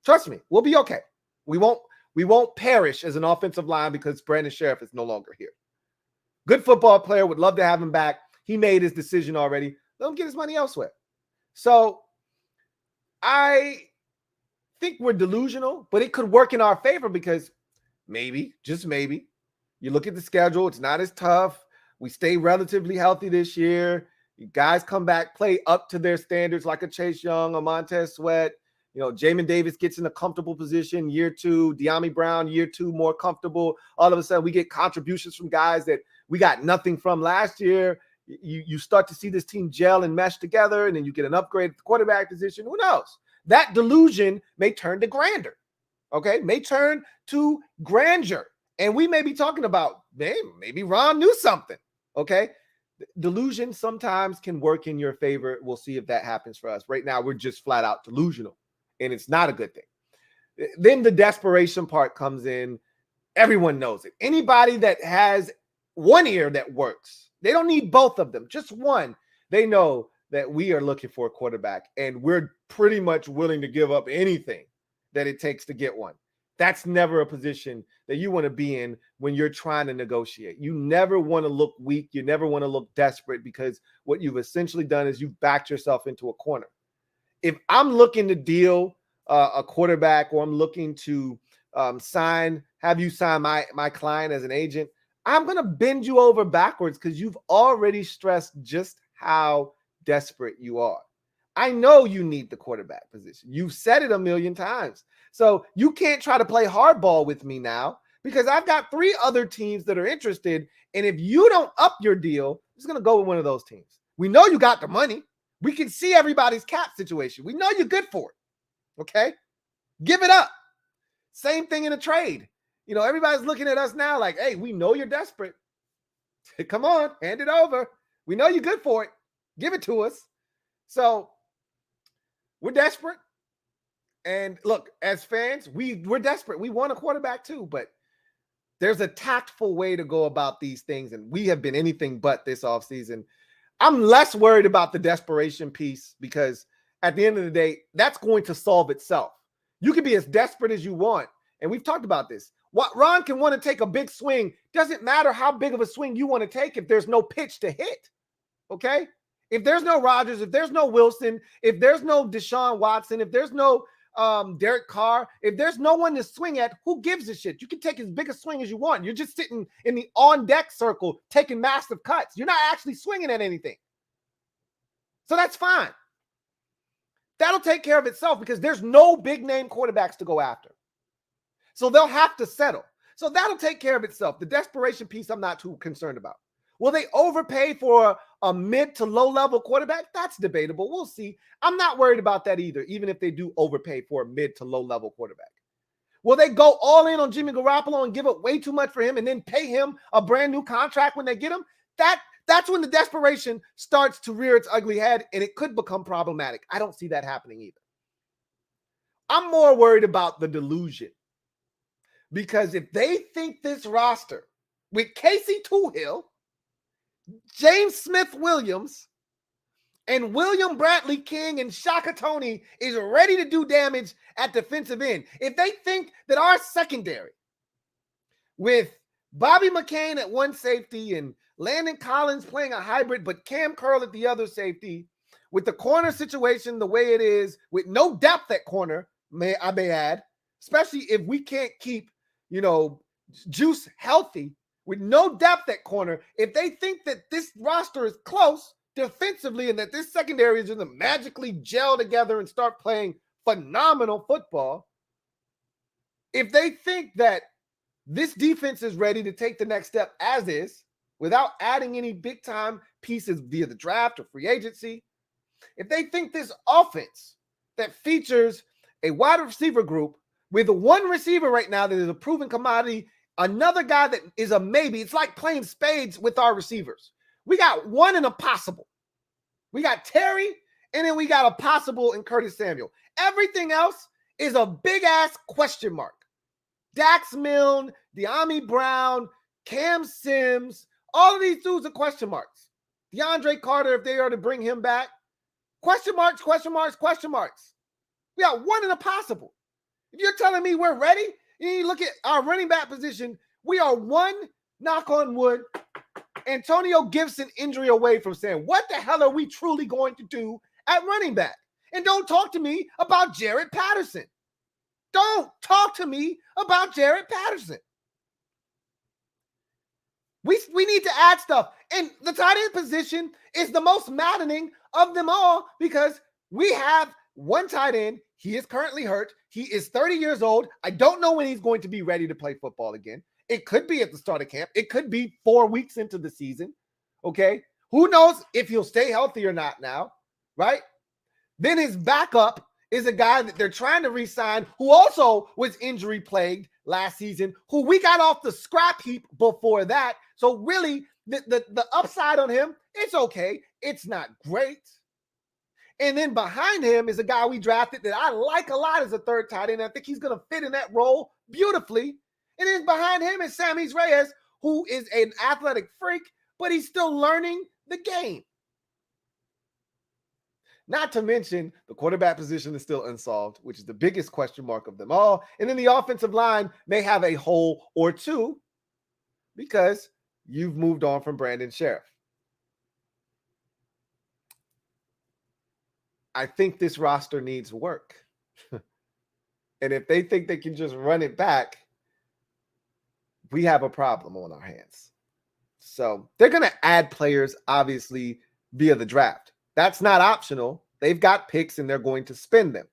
S1: Trust me, we'll be okay. We won't perish as an offensive line because Brandon Sheriff is no longer here. Good football player, would love to have him back. He made his decision already. Let him get his money elsewhere. So I think we're delusional, but it could work in our favor because maybe, just maybe, you look at the schedule, it's not as tough. We stay relatively healthy this year. You guys come back, play up to their standards like a Chase Young, a Montez Sweat. You know, Jamin Davis gets in a comfortable position year 2. De'Ami Brown, year 2, more comfortable. All of a sudden, we get contributions from guys that we got nothing from last year. You start to see this team gel and mesh together, and then you get an upgrade at the quarterback position. Who knows? That delusion may turn to grandeur, okay? May turn to grandeur. And we may be talking about, maybe Ron knew something, okay? Delusion sometimes can work in your favor. We'll see if that happens for us. Right now, we're just flat out delusional, and it's not a good thing. Then the desperation part comes in. Everyone knows it. Anybody that has one ear that works, they don't need both of them, just one. They know that we are looking for a quarterback, and we're pretty much willing to give up anything that it takes to get one. That's never a position that you want to be in when you're trying to negotiate. You never want to look weak. You never want to look desperate, because what you've essentially done is you've backed yourself into a corner. If I'm looking to deal a quarterback, or I'm looking to have you sign my client as an agent, I'm going to bend you over backwards because you've already stressed just how desperate you are. I know you need the quarterback position. You've said it a million times. So you can't try to play hardball with me now, because I've got 3 other teams that are interested. And if you don't up your deal, I'm just going to go with one of those teams. We know you got the money. We can see everybody's cap situation. We know you're good for it. Okay? Give it up. Same thing in a trade. You know, everybody's looking at us now like, hey, we know you're desperate. Come on, hand it over. We know you're good for it. Give it to us. So we're desperate. And look, as fans, we're desperate. We want a quarterback too, but there's a tactful way to go about these things, and we have been anything but this offseason. I'm less worried about the desperation piece, because at the end of the day, that's going to solve itself. You can be as desperate as you want, and we've talked about this. What Ron can want to take a big swing. Doesn't matter how big of a swing you want to take if there's no pitch to hit, okay? If there's no Rodgers, if there's no Wilson, if there's no Deshaun Watson, if there's no Derek Carr, if there's no one to swing at, who gives a shit? You can take as big a swing as you want. You're just sitting in the on-deck circle taking massive cuts. You're not actually swinging at anything. So that's fine. That'll take care of itself, because there's no big-name quarterbacks to go after. So they'll have to settle. So that'll take care of itself. The desperation piece, I'm not too concerned about. Will they overpay for a mid to low level quarterback? That's debatable. We'll see. I'm not worried about that either, even if they do overpay for a mid to low level quarterback. Will they go all in on Jimmy Garoppolo and give up way too much for him and then pay him a brand new contract when they get him? That's when the desperation starts to rear its ugly head, and it could become problematic. I don't see that happening either. I'm more worried about the delusion, because if they think this roster with Casey Toohill, James Smith-Williams, and William Bradley King and Shaka Toney is ready to do damage at defensive end, if they think that our secondary, with Bobby McCain at one safety and Landon Collins playing a hybrid, but Cam Curl at the other safety, with the corner situation the way it is, with no depth at corner, I may add, especially if we can't keep, Juice healthy, with no depth at corner, if they think that this roster is close defensively and that this secondary is going to magically gel together and start playing phenomenal football, if they think that this defense is ready to take the next step as is, without adding any big-time pieces via the draft or free agency, if they think this offense that features a wide receiver group with one receiver right now that is a proven commodity, another guy that is a maybe, it's like playing spades with our receivers. We got one and a possible. We got Terry, and then we got a possible in Curtis Samuel. Everything else is a big-ass question mark. Dax Milne, De'Ami Brown, Cam Sims, all of these dudes are question marks. DeAndre Carter, if they are to bring him back, question marks, question marks, question marks. We got one in a possible. If you're telling me we're ready, you look at our running back position, we are one, knock on wood, Antonio Gibson injury away from saying, what the hell are we truly going to do at running back? And don't talk to me about Jared Patterson. Don't talk to me about Jared Patterson. We need to add stuff. And the tight end position is the most maddening of them all because we have one tight end. He is currently hurt. He is 30 years old. I don't know when he's going to be ready to play football again. It could be at the start of camp. It could be 4 weeks into the season. Okay. Who knows if he'll stay healthy or not now, right? Then his backup is a guy that they're trying to re-sign who also was injury plagued last season, who we got off the scrap heap before that. So really, the upside on him, it's okay. It's not great. And then behind him is a guy we drafted that I like a lot as a third tight end. I think he's going to fit in that role beautifully. And then behind him is Sammy Reyes, who is an athletic freak, but he's still learning the game. Not to mention the quarterback position is still unsolved, which is the biggest question mark of them all. And then the offensive line may have a hole or two because you've moved on from Brandon Sheriff. I think this roster needs work. And if they think they can just run it back, we have a problem on our hands. So they're going to add players, obviously, via the draft. That's not optional. They've got picks and they're going to spend them.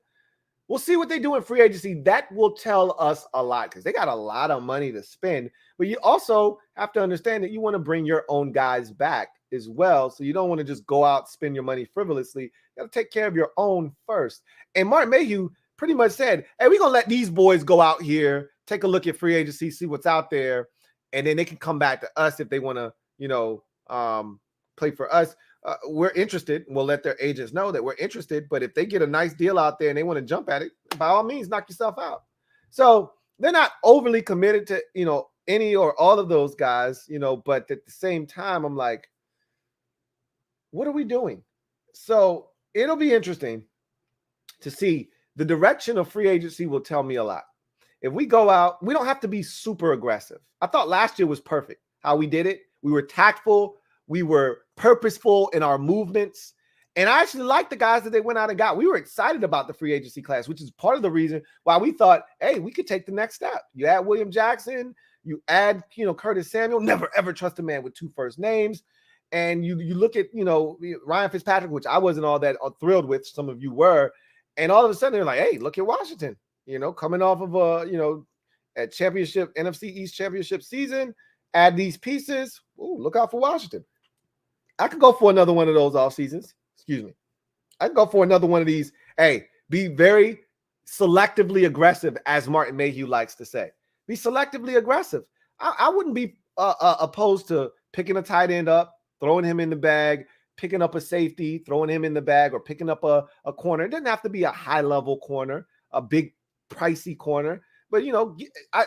S1: We'll see what they do in free agency. That will tell us a lot because they got a lot of money to spend. But you also have to understand that you want to bring your own guys back as well. So you don't want to just go out, spend your money frivolously. You got to take care of your own first. And Martin Mayhew pretty much said, hey, we're going to let these boys go out here, take a look at free agency, see what's out there. And then they can come back to us if they want to, play for us. We're interested. We'll let their agents know that we're interested. But if they get a nice deal out there and they want to jump at it, by all means, knock yourself out. So they're not overly committed to, any or all of those guys, but at the same time, I'm like, what are we doing? So it'll be interesting to see. The direction of free agency will tell me a lot. If we go out, we don't have to be super aggressive. I thought last year was perfect how we did it. We were tactful. We were purposeful in our movements. And I actually liked the guys that they went out and got. We were excited about the free agency class, which is part of the reason why we thought, hey, we could take the next step. You add William Jackson, you add, Curtis Samuel. Never, ever trust a man with two first names. And you look at, Ryan Fitzpatrick, which I wasn't all that thrilled with. Some of you were. And all of a sudden they're like, hey, look at Washington, coming off of a championship, NFC East championship season, add these pieces. Ooh, look out for Washington. I could go for another one of those off seasons. Excuse me. I could go for another one of these. Hey, be very selectively aggressive, as Martin Mayhew likes to say. Be selectively aggressive. I wouldn't be opposed to picking a tight end up, throwing him in the bag, picking up a safety, throwing him in the bag, or picking up a corner. It doesn't have to be a high-level corner, a big, pricey corner. But,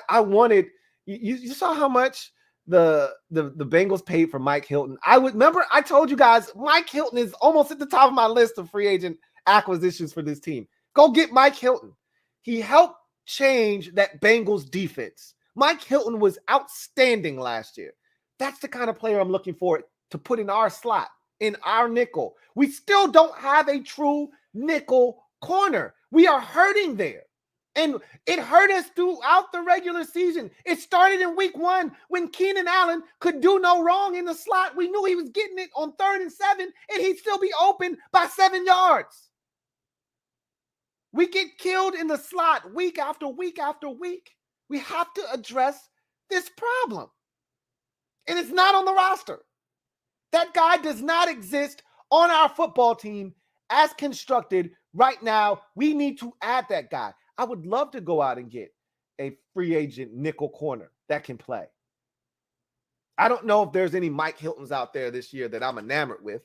S1: I wanted – you saw how much the Bengals paid for Mike Hilton. I told you guys, Mike Hilton is almost at the top of my list of free agent acquisitions for this team. Go get Mike Hilton. He helped change that Bengals defense. Mike Hilton was outstanding last year. That's the kind of player I'm looking for to put in our slot, in our nickel. We still don't have a true nickel corner. We are hurting there. And it hurt us throughout the regular season. It started in week 1 when Keenan Allen could do no wrong in the slot. We knew he was getting it on 3rd and 7, and he'd still be open by 7 yards. We get killed in the slot week after week after week. We have to address this problem. And it's not on the roster. That guy does not exist on our football team as constructed right now. We need to add that guy. I would love to go out and get a free agent nickel corner that can play. I don't know if there's any Mike Hiltons out there this year that I'm enamored with,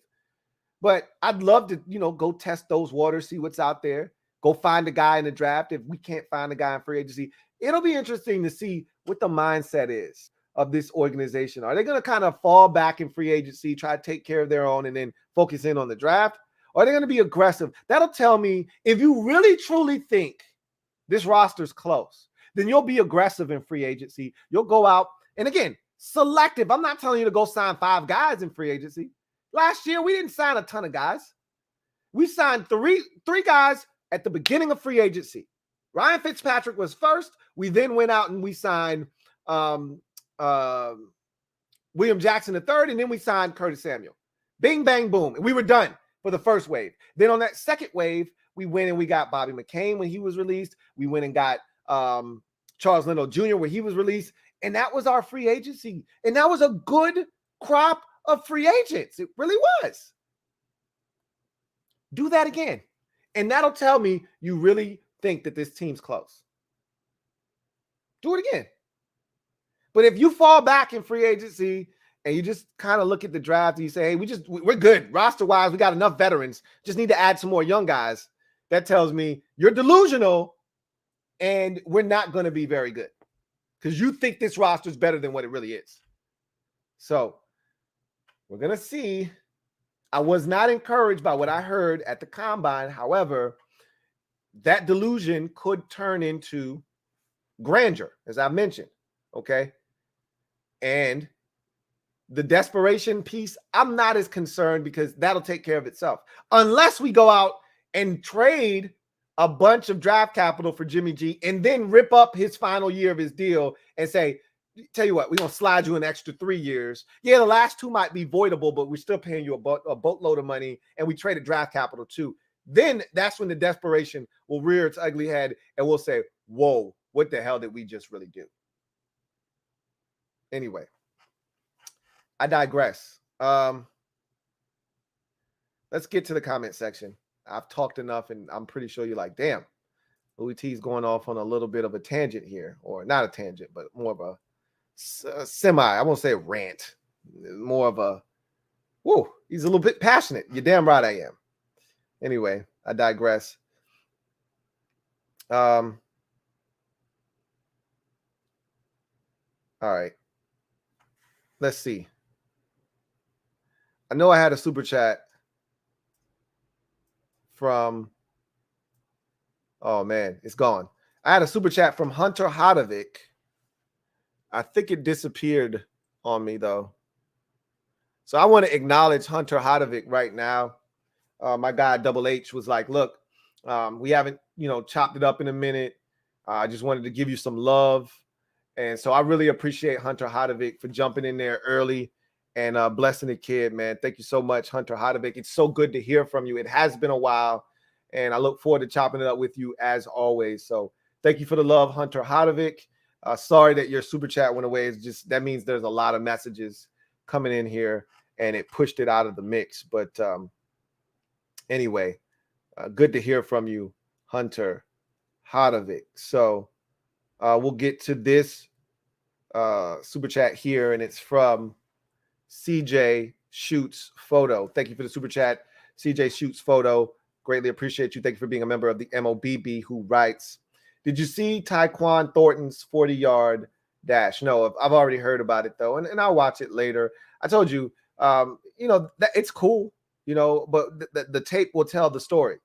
S1: but I'd love to, go test those waters, see what's out there. go find a guy in the draft. If we can't find a guy in free agency, it'll be interesting to see what the mindset is of this organization. Are they going to kind of fall back in free agency, try to take care of their own, and then focus in on the draft? Or are they going to be aggressive? That'll tell me if you really truly think this roster's close, then you'll be aggressive in free agency. You'll go out, and again, selective. I'm not telling you to go sign 5 guys in free agency. Last year, we didn't sign a ton of guys. We signed three guys at the beginning of free agency. Ryan Fitzpatrick was first. We then went out and we signed William Jackson III, and then we signed Curtis Samuel. Bing, bang, boom. And we were done for the first wave. Then on that second wave, we went and we got Bobby McCain when he was released. We went and got Charles Leno Jr. when he was released. And that was our free agency. And that was a good crop of free agents. It really was. Do that again. And that'll tell me you really think that this team's close. Do it again. But if you fall back in free agency and you just kind of look at the draft and you say, hey, we're good. Roster-wise, we got enough veterans. Just need to add some more young guys. That tells me you're delusional and we're not going to be very good because you think this roster is better than what it really is. So we're going to see. I was not encouraged by what I heard at the Combine. However, that delusion could turn into grandeur, as I mentioned, okay? And the desperation piece, I'm not as concerned because that'll take care of itself. Unless we go out and trade a bunch of draft capital for Jimmy G and then rip up his final year of his deal and say, tell you what, we're going to slide you an extra 3 years. Yeah, the last 2 might be voidable, but we're still paying you a boatload of money, and we traded draft capital too. Then that's when the desperation will rear its ugly head, and we'll say, whoa, what the hell did we just really do? Anyway, I digress. Let's get to the comment section. I've talked enough, and I'm pretty sure you're like, damn, Louie T is going off on a little bit of a tangent here, or not a tangent, but more of a I won't say a rant, more of a, whoa, he's a little bit passionate. You're damn right I am. Anyway, I digress. All right. Let's see. I know I had a super chat from, oh man, it's gone. I had a super chat from Hunter Hodovic. I think it disappeared on me though. So I want to acknowledge Hunter Hodovic right now. My guy Double H was like, look, we haven't, chopped it up in a minute. I just wanted to give you some love. And so I really appreciate Hunter Hodovic for jumping in there early and blessing the kid, man. Thank you so much, Hunter Hodovic. It's so good to hear from you. It has been a while, and I look forward to chopping it up with you as always. So thank you for the love, Hunter Hodovic. Sorry that your super chat went away. It's just that means there's a lot of messages coming in here, and it pushed it out of the mix. But anyway, good to hear from you, Hunter Hodovic. So we'll get to this super chat here, and it's from CJ Shoots Photo. Thank you for the super chat, CJ Shoots Photo. Greatly appreciate you. Thank you for being a member of the MOBB, who writes, did you see Tyquan Thornton's 40-yard dash? No, I've already heard about it, though, and I'll watch it later. I told you, that it's cool, but the tape will tell the story.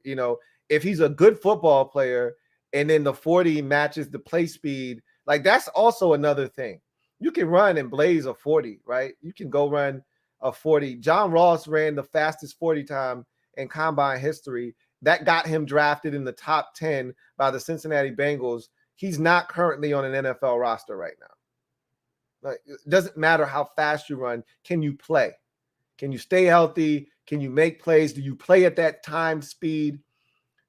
S1: If he's a good football player and then the 40 matches the play speed, like that's also another thing. You can run and blaze a 40, right? You can go run a 40. John Ross ran the fastest 40 time in Combine history. That got him drafted in the top 10 by the Cincinnati Bengals. He's not currently on an NFL roster right now. Like, it doesn't matter how fast you run. Can you play? Can you stay healthy? Can you make plays? Do you play at that time speed?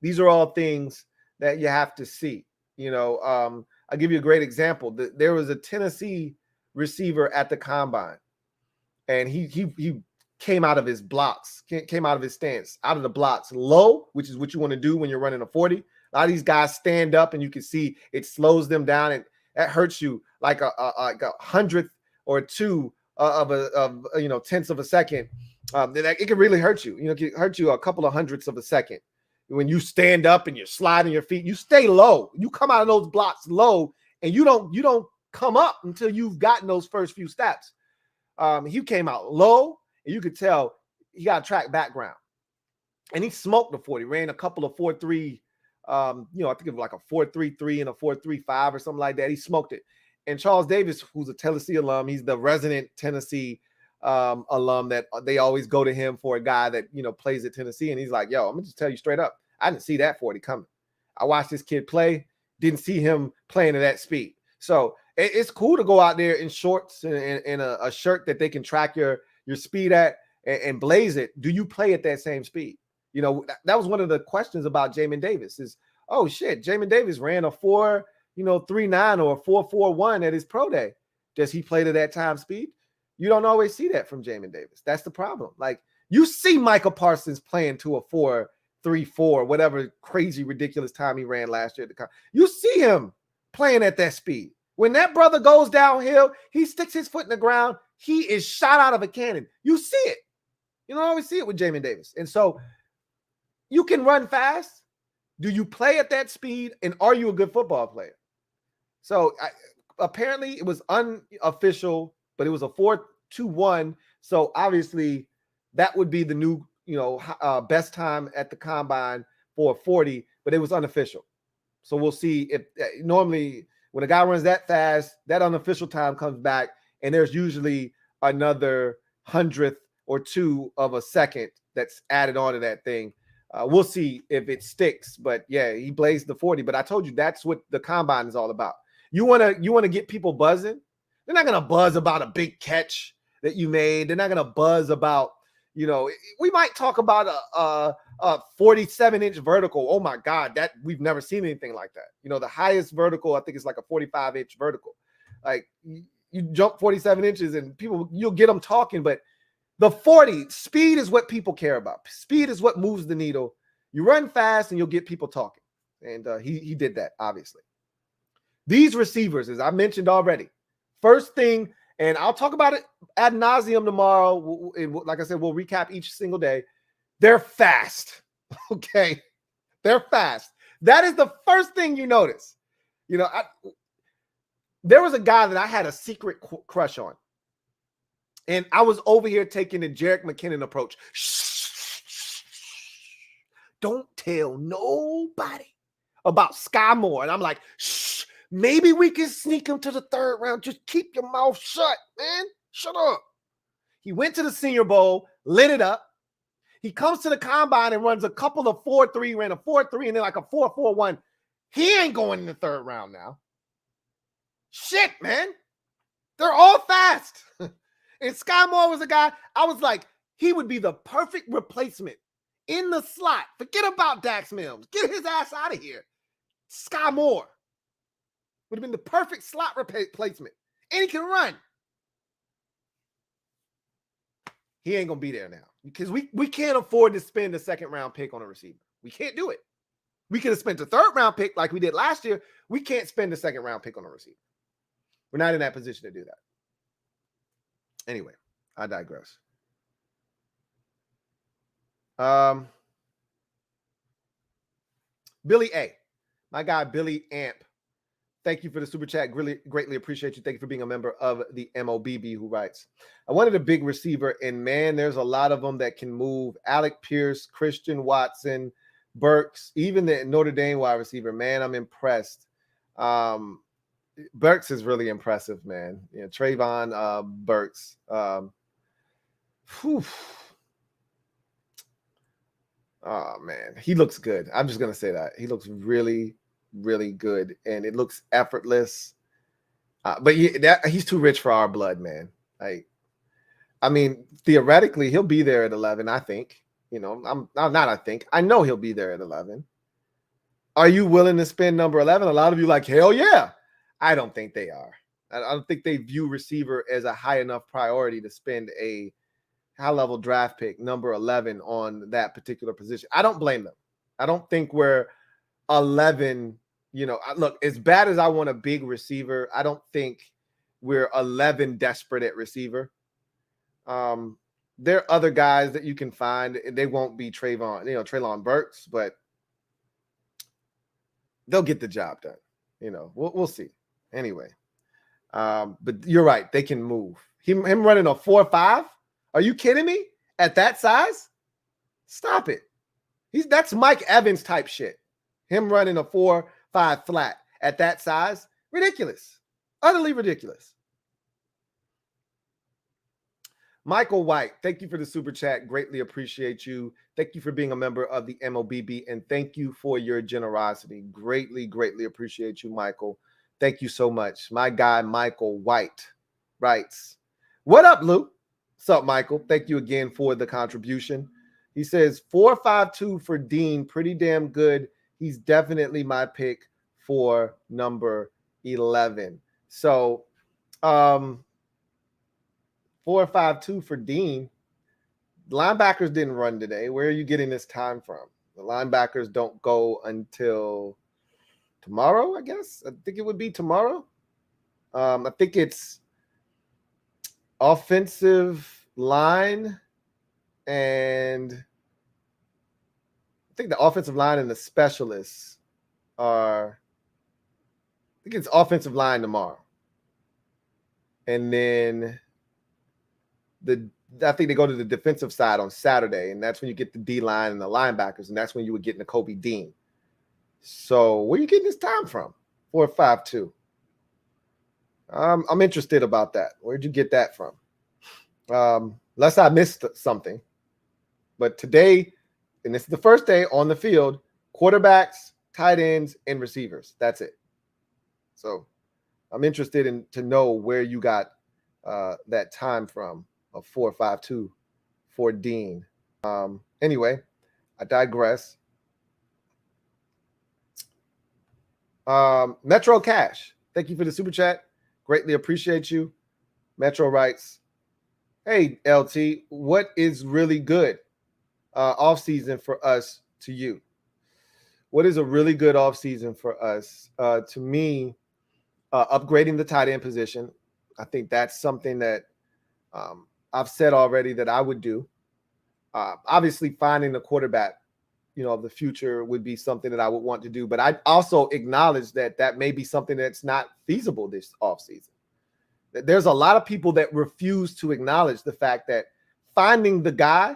S1: These are all things that you have to see. I'll give you a great example. There was a Tennessee receiver at the Combine, and he came out of his blocks, came out of his stance, out of the blocks low, which is what you want to do when you're running a 40. A lot of these guys stand up, and you can see it slows them down, and that hurts you like a hundredth or two of tenths of a second. It can really hurt you. It can hurt you a couple of hundredths of a second. when you stand up and you're sliding your feet, you stay low. You come out of those blocks low, and you don't come up until you've gotten those first few steps. He came out low, and you could tell he got a track background. And he smoked the 40, ran a couple of 4.3, I think it was like a 4.33 and a 4.35 or something like that. He smoked it. And Charles Davis, who's a Tennessee alum, he's the resident Tennessee alum that they always go to him for a guy that, plays at Tennessee. And he's like, yo, I'm going to just tell you straight up, I didn't see that 40 coming. I watched this kid play, didn't see him playing at that speed. So it's cool to go out there in shorts and a shirt that they can track your speed at and blaze it. Do you play at that same speed? That was one of the questions about Jamin Davis is, oh shit, Jamin Davis ran a 4.39 or a 4.41 at his pro day. Does he play to that time speed? You don't always see that from Jamin Davis. That's the problem. Like, you see Micah Parsons playing to a 4.34, whatever crazy, ridiculous time he ran last year. You see him playing at that speed. When that brother goes downhill, he sticks his foot in the ground. He is shot out of a cannon. You see it. You don't always see it with Jamin Davis. And so you can run fast. Do you play at that speed? And are you a good football player? So apparently it was unofficial, but it was a 4.21. So obviously that would be the new, best time at the combine for a 40, but it was unofficial. So we'll see if normally when a guy runs that fast, that unofficial time comes back, and there's usually another 100th or 2 of a second that's added onto that thing. We'll see if it sticks, but yeah, he blazed the 40. But I told you that's what the combine is all about. You want to get people buzzing. They're not going to buzz about a big catch that you made. They're not going to buzz about, we might talk about a 47-inch vertical. Oh my God, that we've never seen anything like that. The highest vertical, I think, is like a 45-inch vertical. Like you jump 47 inches and you'll get them talking, but the 40, speed is what people care about. Speed is what moves the needle. You run fast and you'll get people talking. And he did that, obviously. These receivers, as I mentioned already, first thing, and I'll talk about it ad nauseum tomorrow. Like I said, we'll recap each single day. They're fast. Okay? They're fast. That is the first thing you notice. There was a guy that I had a secret crush on. And I was over here taking the Jerick McKinnon approach. Shh. Don't tell nobody about Sky Moore. And I'm like, shh, maybe we can sneak him to the 3rd round. Just keep your mouth shut, man. Shut up. He went to the Senior Bowl, lit it up. He comes to the combine and runs a couple of 4.3, ran a 4.3 and then like a 4.41. He ain't going in the 3rd round now. Shit, man. They're all fast. And Sky Moore was a guy, I was like, he would be the perfect replacement in the slot. Forget about Dax Mills. Get his ass out of here. Sky Moore would have been the perfect slot replacement. And he can run. He ain't going to be there now because we can't afford to spend a 2nd round pick on a receiver. We can't do it. We could have spent a 3rd round pick like we did last year. We can't spend a 2nd round pick on a receiver. We're not in that position to do that. Anyway, I digress. Billy A. My guy, Billy Amp. Thank you for the super chat. Really greatly appreciate you. Thank you for being a member of the MOBB, who writes, I wanted a big receiver, and man, there's a lot of them that can move. Alec Pierce, Christian Watson, Burks, even the Notre Dame wide receiver. Man, I'm impressed. Burks is really impressive, man. Trayvon Burks. Oh, man. He looks good. I'm just going to say that. He looks really, really good, and it looks effortless. But he's too rich for our blood, man. Theoretically, he'll be there at 11, I think. I know he'll be there at 11. Are you willing to spend number 11? A lot of you like, hell yeah. I don't think they are. I don't think they view receiver as a high enough priority to spend a high-level draft pick, number 11, on that particular position. I don't blame them. I don't think we're 11. Look, as bad as I want a big receiver, I don't think we're 11 desperate at receiver. There are other guys that you can find. They won't be Treylon Burks, but they'll get the job done. We'll see. Anyway, but you're right. They can move. Him running a 4.5? Are you kidding me? At that size? Stop it. That's Mike Evans type shit. Him running a 4.5 flat at that size? Ridiculous. Utterly ridiculous. Michael White, thank you for the super chat. Greatly appreciate you. Thank you for being a member of the MOBB, and thank you for your generosity. Greatly, greatly appreciate you, Michael. Thank you so much. My guy, Michael White, writes, what up, Lou? What's up, Michael? Thank you again for the contribution. He says, 4.52 for Dean, pretty damn good. He's definitely my pick for number 11. So, 4.52 for Dean. Linebackers didn't run today. Where are you getting this time from? The linebackers don't go until tomorrow, I guess. I think it would be tomorrow. I think it's offensive line, and I think the offensive line and the specialists are, I think it's offensive line tomorrow. And then I think they go to the defensive side on Saturday, and that's when you get the D-line and the linebackers, and that's when you would get Nakobe Dean. So where are you getting this time from? 4.52. I'm interested about that. Where'd you get that from? Unless I missed something. But today, and this is the first day on the field, quarterbacks, tight ends, and receivers. That's it. So I'm interested to know where you got that time from of 4.52 for Dean. Anyway, I digress. Metro Cash, thank you for the super chat. Greatly appreciate you. Metro writes, hey, LT, what is really good off season for us to you? What is a really good off season for us? To me, upgrading the tight end position. I think that's something that I've said already that I would do. Obviously, finding the quarterback, of the future would be something that I would want to do. But I also acknowledge that may be something that's not feasible this offseason. There's a lot of people that refuse to acknowledge the fact that finding the guy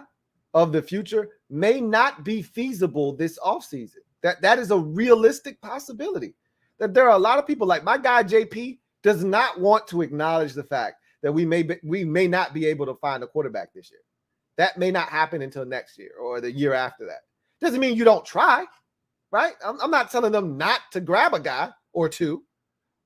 S1: of the future may not be feasible this offseason. That is a realistic possibility. That there are a lot of people, like my guy JP does not want to acknowledge the fact that we may not be able to find a quarterback this year. That may not happen until next year or the year after that. Doesn't mean you don't try, right? I'm not telling them not to grab a guy or two,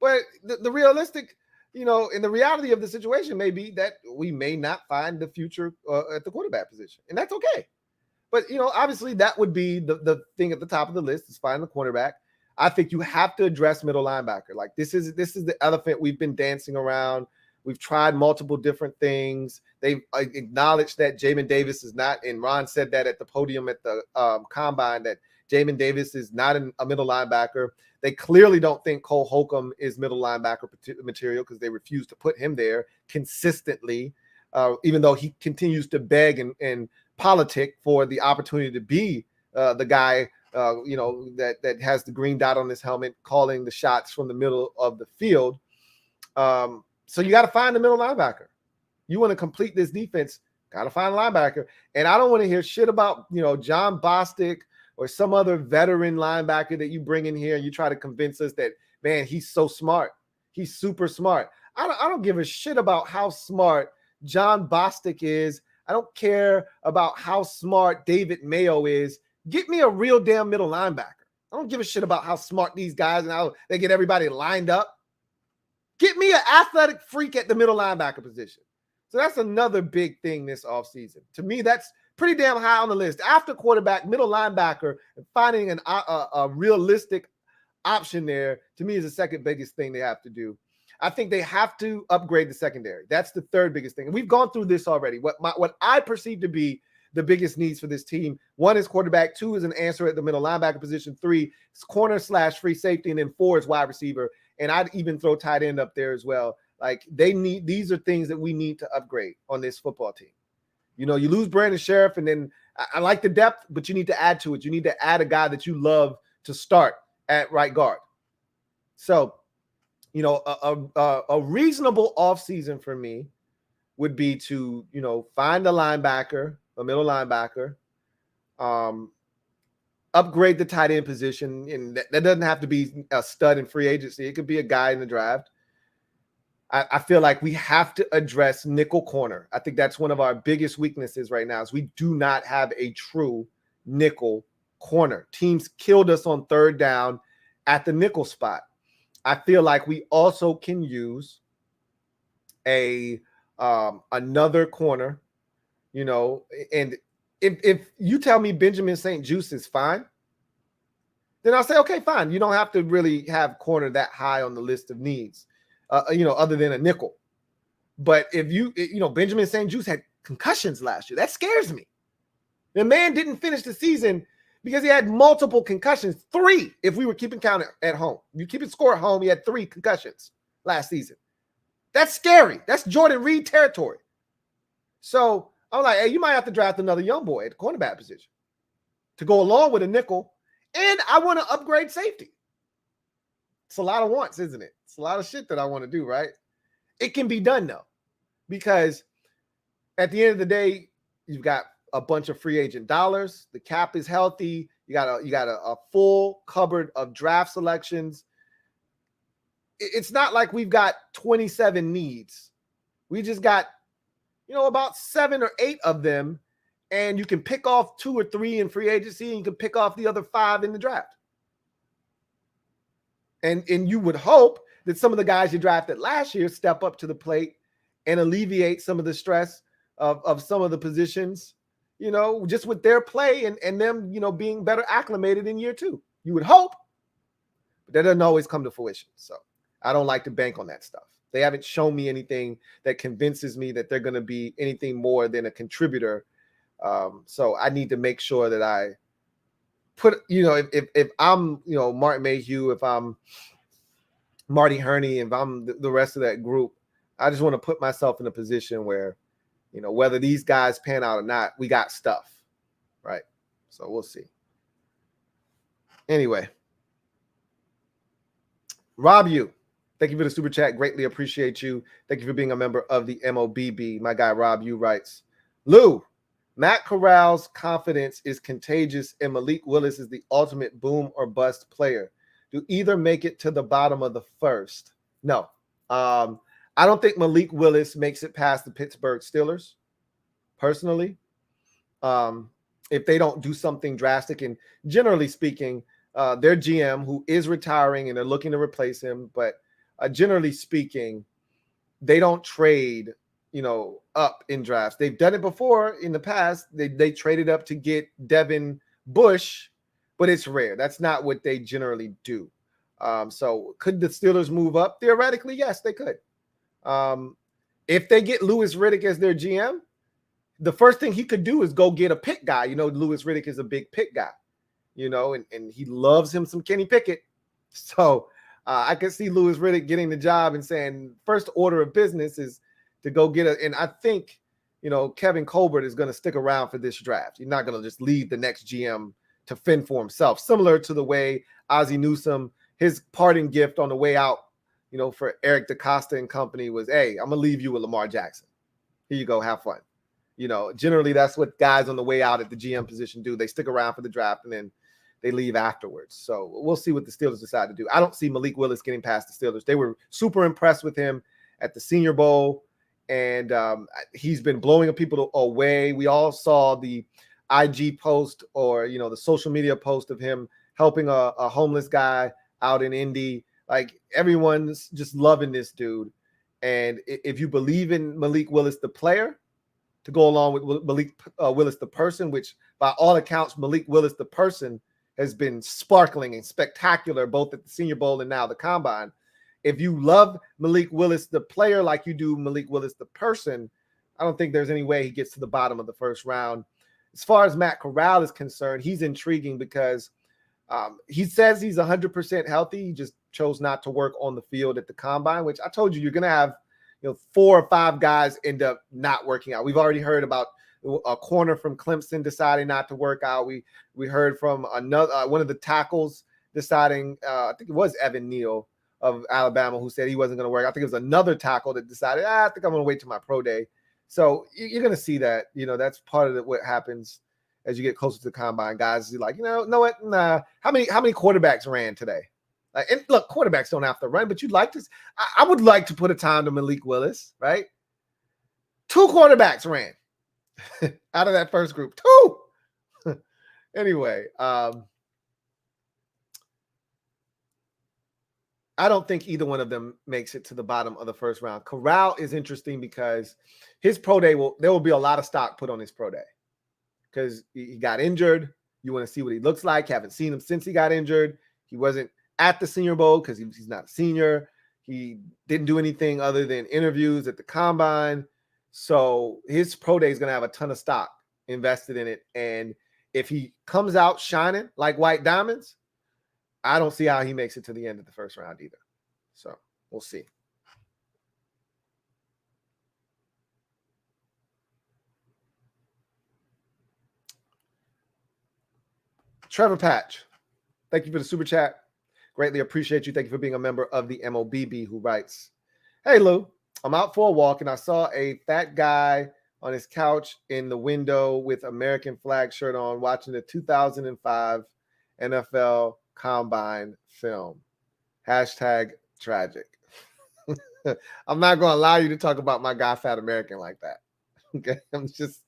S1: but the realistic, and the reality of the situation may be that we may not find the future at the quarterback position, and that's okay. But, obviously that would be the thing at the top of the list is find the quarterback. I think you have to address middle linebacker. Like this is the elephant we've been dancing around. We've tried multiple different things. They've acknowledged that Jamin Davis is not, and Ron said that at the podium at the Combine, that Jamin Davis is not a middle linebacker. They clearly don't think Cole Holcomb is middle linebacker material because they refuse to put him there consistently, even though he continues to beg and politic for the opportunity to be the guy, that has the green dot on his helmet, calling the shots from the middle of the field. So you got to find the middle linebacker. You want to complete this defense, got to find a linebacker. And I don't want to hear shit about, John Bostic or some other veteran linebacker that you bring in here and you try to convince us that, man, he's so smart. He's super smart. I don't give a shit about how smart John Bostic is. I don't care about how smart David Mayo is. Get me a real damn middle linebacker. I don't give a shit about how smart these guys and how they get everybody lined up. Get me an athletic freak at the middle linebacker position. So that's another big thing this offseason. To me, that's pretty damn high on the list. After quarterback, middle linebacker, and finding a realistic option there, to me, is the second biggest thing they have to do. I think they have to upgrade the secondary. That's the third biggest thing. And we've gone through this already. What I perceive to be the biggest needs for this team, 1 is quarterback, 2 is an answer at the middle linebacker position, 3 is corner/free safety, and then 4 is wide receiver. And I'd even throw tight end up there as well. Like these are things that we need to upgrade on this football team. You lose Brandon Sheriff, and then I like the depth, but you need to add to it. You need to add a guy that you love to start at right guard. So, you know, a reasonable offseason for me would be to, you know, find a linebacker, a middle linebacker, upgrade the tight end position. And that doesn't have to be a stud in free agency. It could be a guy in the draft. I feel like we have to address nickel corner. I think that's one of our biggest weaknesses right now is we do not have a true nickel corner. Teams killed us on third down at the nickel spot. I feel like we also can use another corner, you know, and if you tell me Benjamin St. Juste is fine, then I'll say, okay, fine. You don't have to really have corner that high on the list of needs, you know, other than a nickel. But if you know, Benjamin St. Juste had concussions last year. That scares me. The man didn't finish the season because he had multiple concussions. 3, if we were keeping count at home. You keep it score at home, he had 3 concussions last season. That's scary. That's Jordan Reed territory. So I'm like, hey, you might have to draft another young boy at the cornerback position to go along with a nickel. And I want to upgrade safety. It's a lot of wants, isn't it? It's a lot of shit that I want to do, right? It can be done, though, because at the end of the day, you've got a bunch of free agent dollars. The cap is healthy. You got a full cupboard of draft selections. It's not like we've got 27 needs. We just got, you know, about 7 or 8 of them, and you can pick off 2 or 3 in free agency, and you can pick off the other 5 in the draft. And you would hope that some of the guys you drafted last year step up to the plate and alleviate some of the stress of some of the positions, you know, just with their play and them, you know, being better acclimated in year 2. You would hope, but that doesn't always come to fruition. So I don't like to bank on that stuff. They haven't shown me anything that convinces me that they're going to be anything more than a contributor. So I need to make sure that I put, you know, if I'm, you know, Martin Mayhew, if I'm Marty Herney, if I'm the rest of that group, I just want to put myself in a position where, you know, whether these guys pan out or not, we got stuff, right? So we'll see. Anyway, Rob, thank you for the super chat. Greatly appreciate you. Thank you for being a member of the MOBB. My guy Rob, writes, Lou, Matt Corral's confidence is contagious, and Malik Willis is the ultimate boom or bust player. Do either make it to the bottom of the first? No. I don't think Malik Willis makes it past the Pittsburgh Steelers, personally. If they don't do something drastic, and generally speaking, their GM, who is retiring and they're looking to replace him, but generally speaking, they don't trade, you know, up in drafts. They've done it before in the past. They traded up to get Devin Bush, but it's rare. That's not what they generally do. So could the Steelers move up? Theoretically, yes, they could. If they get Louis Riddick as their GM, the first thing he could do is go get a pick guy. You know, Louis Riddick is a big pick guy, you know, and he loves him some Kenny Pickett. So I could see Louis Riddick getting the job and saying first order of business is to go get and I think, you know, Kevin Colbert is going to stick around for this draft. He's not going to just leave the next GM to fend for himself, similar to the way Ozzie Newsome, his parting gift on the way out, you know, for Eric DaCosta and company was, hey, I'm going to leave you with Lamar Jackson. Here you go. Have fun. You know, generally that's what guys on the way out at the GM position do. They stick around for the draft and then they leave afterwards. So we'll see what the Steelers decide to do. I don't see Malik Willis getting past the Steelers. They were super impressed with him at the Senior Bowl, and he's been blowing people away. We all saw the IG post or, you know, the social media post of him helping a homeless guy out in Indy. Like, everyone's just loving this dude. And if you believe in Malik Willis, the player, to go along with Malik Willis, the person, which by all accounts, Malik Willis, the person, has been sparkling and spectacular, both at the Senior Bowl and now the Combine. If you love Malik Willis, the player, like you do Malik Willis, the person, I don't think there's any way he gets to the bottom of the first round. As far as Matt Corral is concerned, he's intriguing because he says he's 100% healthy. He just chose not to work on the field at the Combine, which I told you, you're going to have, you know, 4 or 5 guys end up not working out. We've already heard about a corner from Clemson deciding not to work out. We heard from another one of the tackles deciding, I think it was Evan Neal of Alabama who said he wasn't going to work. I think it was another tackle that decided, I think I'm going to wait till my pro day. So you're going to see that, that's part of what happens as you get closer to the combine. Guys, you're like, know what? Nah. How many quarterbacks ran today? And look, quarterbacks don't have to run, but you'd like to. I would like to put a time to Malik Willis, right? 2 quarterbacks ran out of that first group. 2. Anyway, I don't think either one of them makes it to the bottom of the first round. Corral is interesting because his pro day there will be a lot of stock put on his pro day because he got injured. You want to see what he looks like. Haven't seen him since he got injured. He wasn't at the Senior Bowl because he's not a senior. He didn't do anything other than interviews at the Combine. So his pro day is going to have a ton of stock invested in it. And if he comes out shining like white diamonds, I don't see how he makes it to the end of the first round either. So we'll see. Trevor Patch, thank you for the super chat. Greatly appreciate you. Thank you for being a member of the MOBB, who writes, "Hey, Lou, I'm out for a walk and I saw a fat guy on his couch in the window with American flag shirt on watching the 2005 NFL Combine film. Hashtag tragic." I'm not going to allow you to talk about my guy, Fat American, like that. Okay. I'm just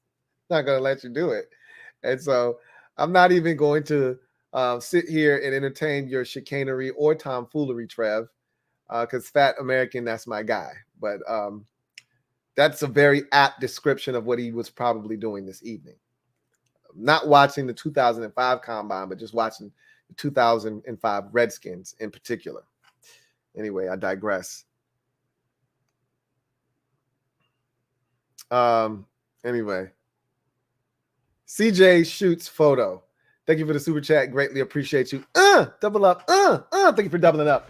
S1: not going to let you do it. And so I'm not even going to sit here and entertain your chicanery or tomfoolery, Trev, because Fat American, that's my guy. But that's a very apt description of what he was probably doing this evening. Not watching the 2005 Combine, but just watching the 2005 Redskins in particular. Anyway, I digress. Anyway, CJ Shoots photo. Thank you for the super chat. Greatly appreciate you. Double up. Thank you for doubling up.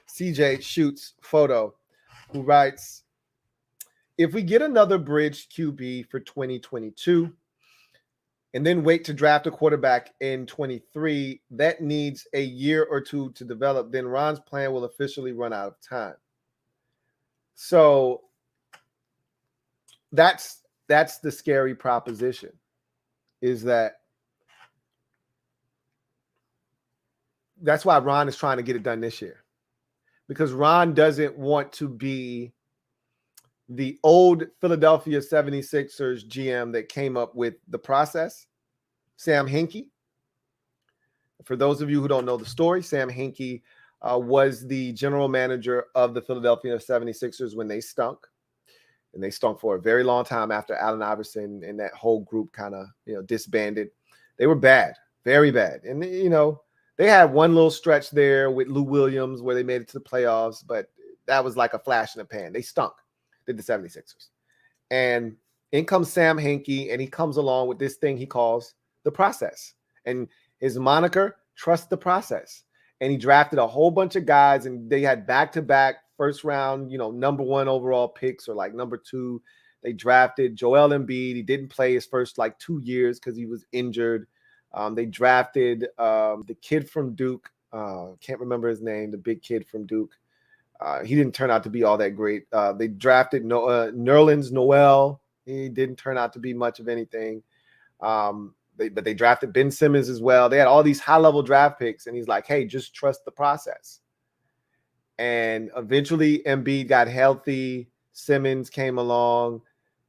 S1: CJ Shoots photo, who writes, "If we get another bridge QB for 2022 and then wait to draft a quarterback in 23 that needs a year or two to develop, then Ron's plan will officially run out of time." So that's the scary proposition, is that that's why Ron is trying to get it done this year, because Ron doesn't want to be the old Philadelphia 76ers GM that came up with the process, Sam Hinkie. For those of you who don't know the story, Sam Hinkie was the general manager of the Philadelphia 76ers when they stunk. And they stunk for a very long time after Allen Iverson and that whole group kind of, disbanded. They were bad, very bad. And, they had one little stretch there with Lou Williams where they made it to the playoffs, but that was like a flash in the pan. They stunk, did the 76ers. And in comes Sam Hinkie, and he comes along with this thing he calls the process. And his moniker, trust the process. And he drafted a whole bunch of guys, and they had back-to-back first round, number 1 overall picks, or like number 2. They drafted Joel Embiid. He didn't play his first 2 years because he was injured. They drafted the kid from Duke. Can't remember his name, the big kid from Duke. He didn't turn out to be all that great. They drafted Nerlens Noel. He didn't turn out to be much of anything. But they drafted Ben Simmons as well. They had all these high-level draft picks, and he's like, hey, just trust the process. And eventually Embiid got healthy. Simmons came along.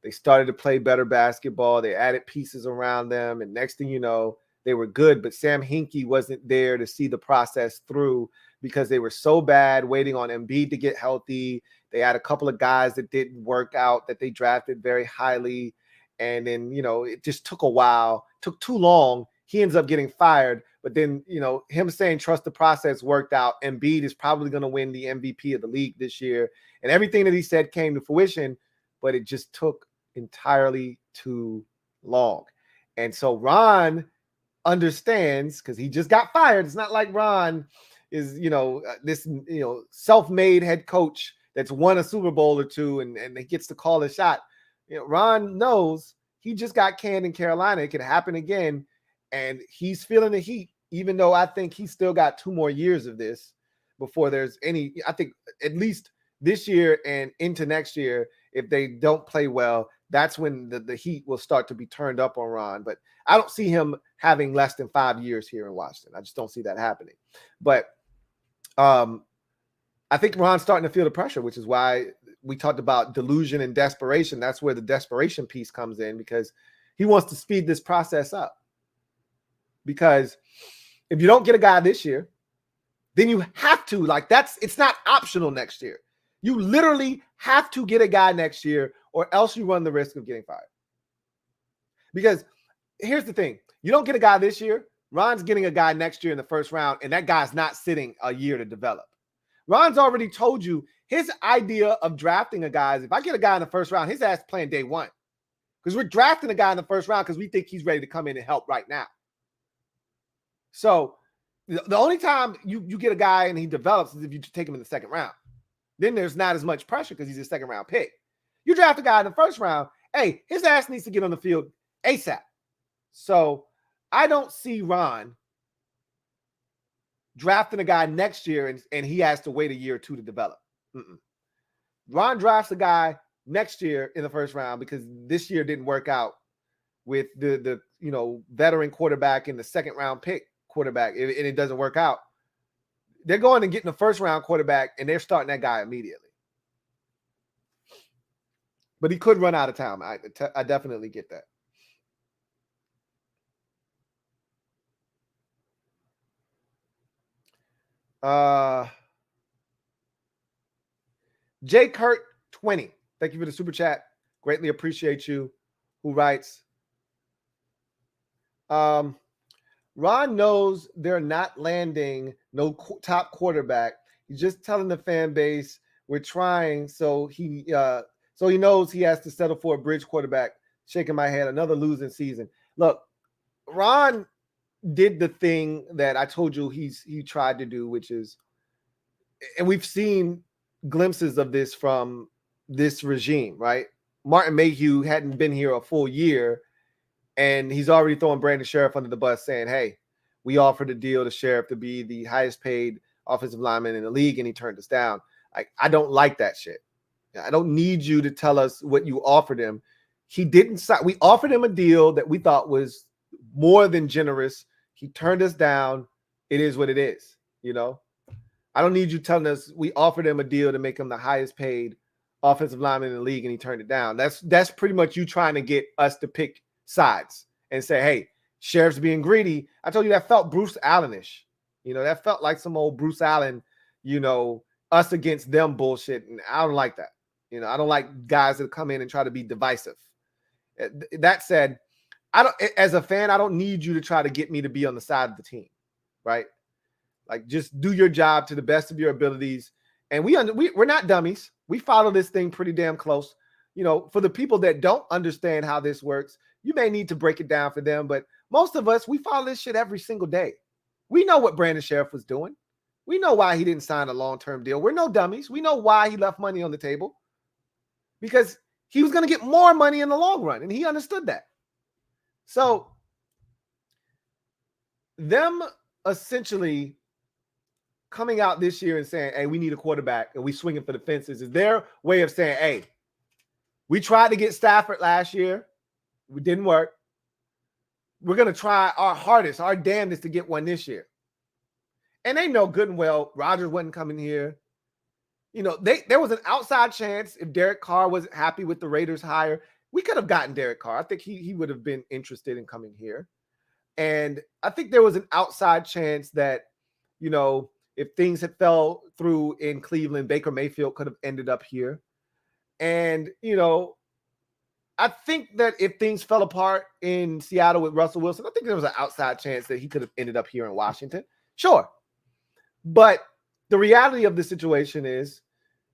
S1: They started to play better basketball. They added pieces around them, and next thing you know, they were good. But Sam Hinkie wasn't there to see the process through because they were so bad waiting on Embiid to get healthy. They had a couple of guys that didn't work out that they drafted very highly. And then, it just took a while, took too long. He ends up getting fired. But then, him saying trust the process worked out. Embiid is probably going to win the MVP of the league this year. And everything that he said came to fruition, but it just took entirely too long. And so Ron understands, because he just got fired. It's not like Ron is, this, self-made head coach that's won a Super Bowl or two and he gets to call a shot. Ron knows he just got canned in Carolina. It could happen again. And he's feeling the heat, even though I think he's still got 2 more years of this before there's any, I think at least this year and into next year, if they don't play well, that's when the heat will start to be turned up on Ron. But I don't see him having less than 5 years here in Washington. I just don't see that happening. But I think Ron's starting to feel the pressure, which is why we talked about delusion and desperation. That's where the desperation piece comes in, because he wants to speed this process up. Because if you don't get a guy this year, then you have to, it's not optional next year. You literally have to get a guy next year, or else you run the risk of getting fired. Because here's the thing. You don't get a guy this year, Ron's getting a guy next year in the first round, and that guy's not sitting a year to develop. Ron's already told you his idea of drafting a guy is, if I get a guy in the first round, his ass playing day one. Because we're drafting a guy in the first round because we think he's ready to come in and help right now. So the only time you get a guy and he develops is if you take him in the second round. Then there's not as much pressure because he's a second round pick. You draft a guy in the first round, hey, his ass needs to get on the field ASAP. So I don't see Ron drafting a guy next year and he has to wait a year or two to develop. Ron drafts a guy next year in the first round because this year didn't work out with the veteran quarterback and the second round pick quarterback, and it doesn't work out. They're going and getting the first round quarterback, and they're starting that guy immediately. But he could run out of time. I definitely get that. J. Kurt 20. Thank you for the super chat. Greatly appreciate you. Who writes, Ron knows they're not landing no top quarterback. He's just telling the fan base we're trying, so he knows he has to settle for a bridge quarterback. Shaking my head, another losing season. Look, Ron did the thing that I told you he tried to do, which is, and we've seen glimpses of this from this regime, right? Martin Mayhew hadn't been here a full year, and he's already throwing Brandon Sheriff under the bus, saying, hey, we offered a deal to Sheriff to be the highest paid offensive lineman in the league, and he turned us down. I don't like that shit. I don't need you to tell us what you offered him. He didn't sign. We offered him a deal that we thought was more than generous. He turned us down. It is what it is, I don't need you telling us we offered him a deal to make him the highest paid offensive lineman in the league, and he turned it down. That's pretty much you trying to get us to pick sides and say, hey, Sheriff's being greedy. I told you that felt Bruce Allen-ish. That felt like some old Bruce Allen, us against them bullshit. And I don't like that. I don't like guys that come in and try to be divisive. That said, as a fan, I don't need you to try to get me to be on the side of the team, right? Just do your job to the best of your abilities. And we're not dummies. We follow this thing pretty damn close. For the people that don't understand how this works, you may need to break it down for them. But most of us, we follow this shit every single day. We know what Brandon Sheriff was doing. We know why he didn't sign a long-term deal. We're no dummies. We know why he left money on the table. Because he was going to get more money in the long run. And he understood that. So them essentially coming out this year and saying, hey, we need a quarterback, and we swinging for the fences, is their way of saying, hey, we tried to get Stafford last year. It didn't work. We're going to try our hardest, our damnedest to get one this year. And they know good and well Rodgers wasn't coming here. There was an outside chance if Derek Carr wasn't happy with the Raiders hire, we could have gotten Derek Carr. I think he would have been interested in coming here. And I think there was an outside chance that, if things had fell through in Cleveland, Baker Mayfield could have ended up here. And, I think that if things fell apart in Seattle with Russell Wilson, I think there was an outside chance that he could have ended up here in Washington. Sure. But the reality of the situation is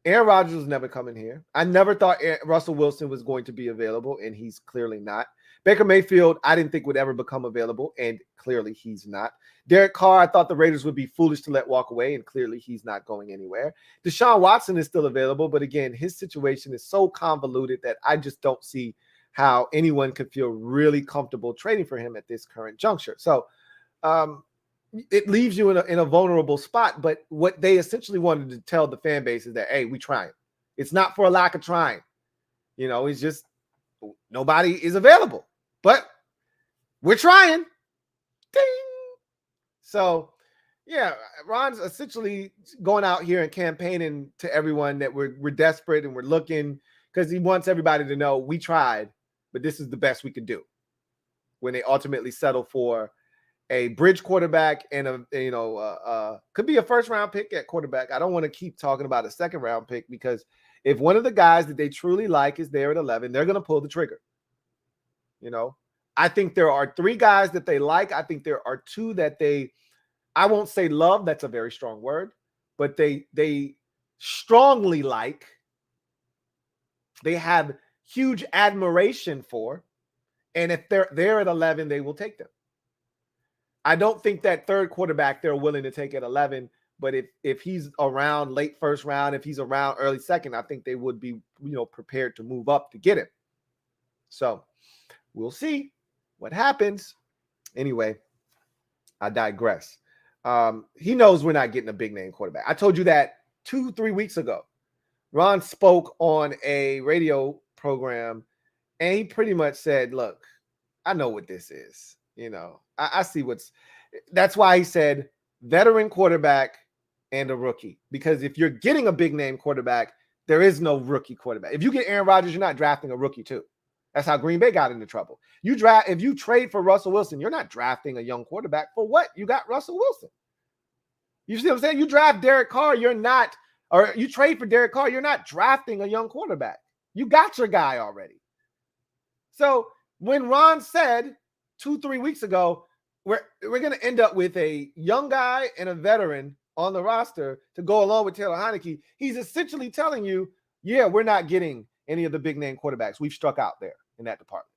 S1: Aaron Rodgers was never coming here. I never thought Russell Wilson was going to be available, and he's clearly not. Baker Mayfield, I didn't think would ever become available, and clearly he's not. Derek Carr, I thought the Raiders would be foolish to let walk away, and clearly he's not going anywhere. Deshaun Watson is still available, but again, his situation is so convoluted that I just don't see how anyone could feel really comfortable trading for him at this current juncture. So it leaves you in a vulnerable spot. But what they essentially wanted to tell the fan base is that, hey, we trying. It's not for a lack of trying. It's just nobody is available. But we're trying. Ding. So, yeah, Ron's essentially going out here and campaigning to everyone that we're desperate and we're looking, because he wants everybody to know we tried, but this is the best we could do. When they ultimately settle for a bridge quarterback and could be a first-round pick at quarterback. I don't want to keep talking about a second-round pick, because if one of the guys that they truly like is there at 11, they're going to pull the trigger. I think there are 3 guys that they like. I think there are 2 that I won't say love, that's a very strong word, but they strongly like. They have huge admiration for, and if they're there at 11, they will take them. I don't think that third quarterback they're willing to take at 11, but if he's around late first round, if he's around early second, I think they would be, prepared to move up to get him. So we'll see what happens. Anyway, I digress. He knows we're not getting a big name quarterback. I told you that 2-3 weeks ago. Ron spoke on a radio program, and he pretty much said, look, I know what this is. I see that's why he said veteran quarterback and a rookie, because if you're getting a big name quarterback, there is no rookie quarterback. If you get Aaron Rodgers, you're not drafting a rookie too. That's how Green Bay got into trouble. If you trade for Russell Wilson, you're not drafting a young quarterback. For what? You got Russell Wilson. You see what I'm saying? You draft Derek Carr, or you trade for Derek Carr, you're not drafting a young quarterback. You got your guy already. So when Ron said 2-3 weeks ago, we're going to end up with a young guy and a veteran on the roster to go along with Taylor Heinicke, he's essentially telling you, yeah, we're not getting any of the big name quarterbacks. We've struck out there in that department.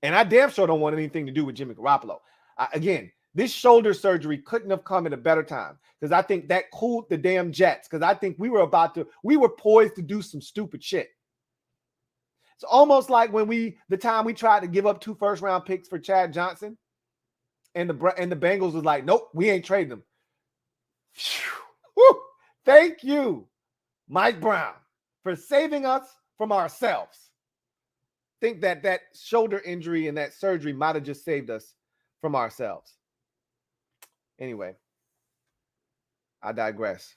S1: And I damn sure don't want anything to do with Jimmy Garoppolo. Again, this shoulder surgery couldn't have come at a better time, because I think that cooled the damn Jets, because I think we were poised to do some stupid shit. It's almost like the time we tried to give up 2 first-round picks for Chad Johnson, and the Bengals was like, nope, we ain't trading them. Woo! Thank you, Mike Brown, for saving us from ourselves. Think that shoulder injury and that surgery might have just saved us from ourselves. Anyway, I digress.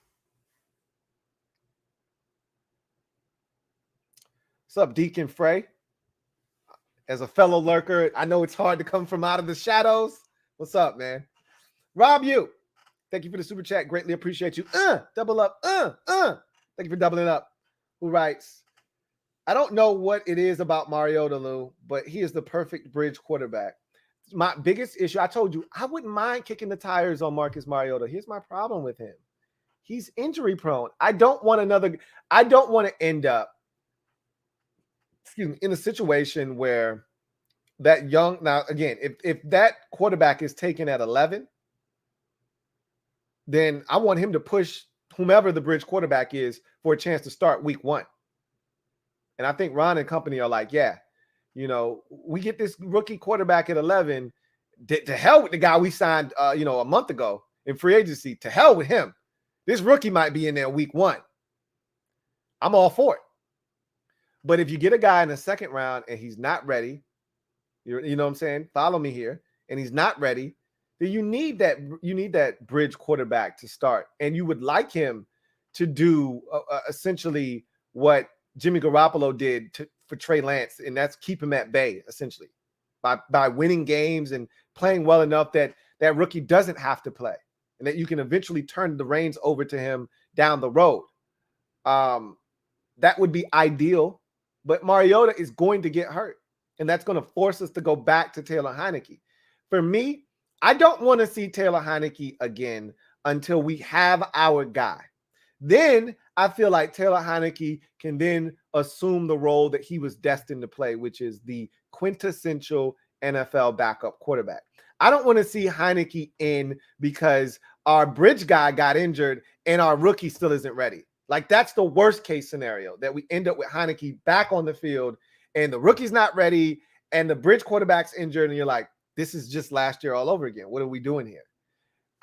S1: What's up, Deacon Frey? As a fellow lurker, I know it's hard to come from out of the shadows. What's up, man? Rob, thank you for the super chat. Greatly appreciate you. Double up. Thank you for doubling up. Who writes, I don't know what it is about Mariota, Lou, but he is the perfect bridge quarterback. My biggest issue, I told you, I wouldn't mind kicking the tires on Marcus Mariota. Here's my problem with him. He's injury prone. I don't want to end up in a situation where that young, now again, if that quarterback is taken at 11, then I want him to push whomever the bridge quarterback is for a chance to start week 1. And I think Ron and company are like, yeah, we get this rookie quarterback at 11, to hell with the guy we signed, a month ago in free agency. To hell with him. This rookie might be in there week 1. I'm all for it. But if you get a guy in the second round and he's not ready, you know what I'm saying? Follow me here. And he's not ready, then you need that bridge quarterback to start. And you would like him to do essentially what Jimmy Garoppolo did for Trey Lance, and that's keep him at bay, essentially, by winning games and playing well enough that rookie doesn't have to play, and that you can eventually turn the reins over to him down the road. That would be ideal. But Mariota is going to get hurt, and that's going to force us to go back to Taylor Heinicke. For me, I don't want to see Taylor Heinicke again until we have our guy. Then I feel like Taylor Heinicke can then assume the role that he was destined to play, which is the quintessential NFL backup quarterback. I don't want to see Heinicke in because our bridge guy got injured and our rookie still isn't ready. Like, that's the worst case scenario, that we end up with Heinicke back on the field and the rookie's not ready and the bridge quarterback's injured, and you're like, this is just last year all over again. What are we doing here?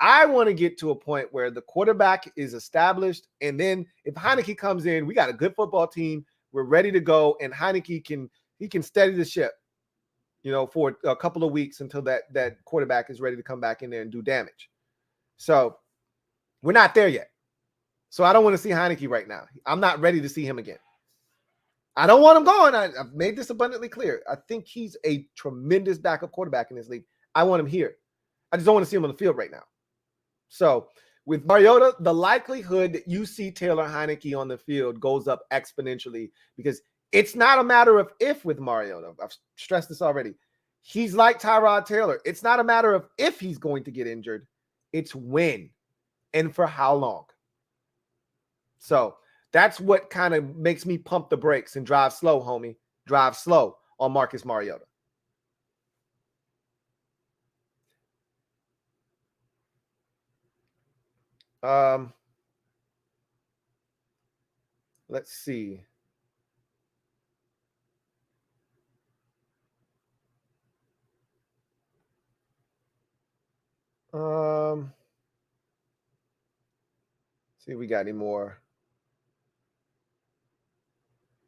S1: I want to get to a point where the quarterback is established, and then if Heineke comes in, we got a good football team. We're ready to go, and Heineke can steady the ship, for a couple of weeks until that quarterback is ready to come back in there and do damage. So we're not there yet. So I don't want to see Heineke right now. I'm not ready to see him again. I don't want him going. I've made this abundantly clear. I think he's a tremendous backup quarterback in this league. I want him here. I just don't want to see him on the field right now. So with Mariota, the likelihood that you see Taylor Heineke on the field goes up exponentially, because it's not a matter of if with Mariota. I've stressed this already. He's like Tyrod Taylor. It's not a matter of if he's going to get injured. It's when and for how long. So that's what kind of makes me pump the brakes and drive slow, homie. Drive slow on Marcus Mariota. Let's see. See if we got any more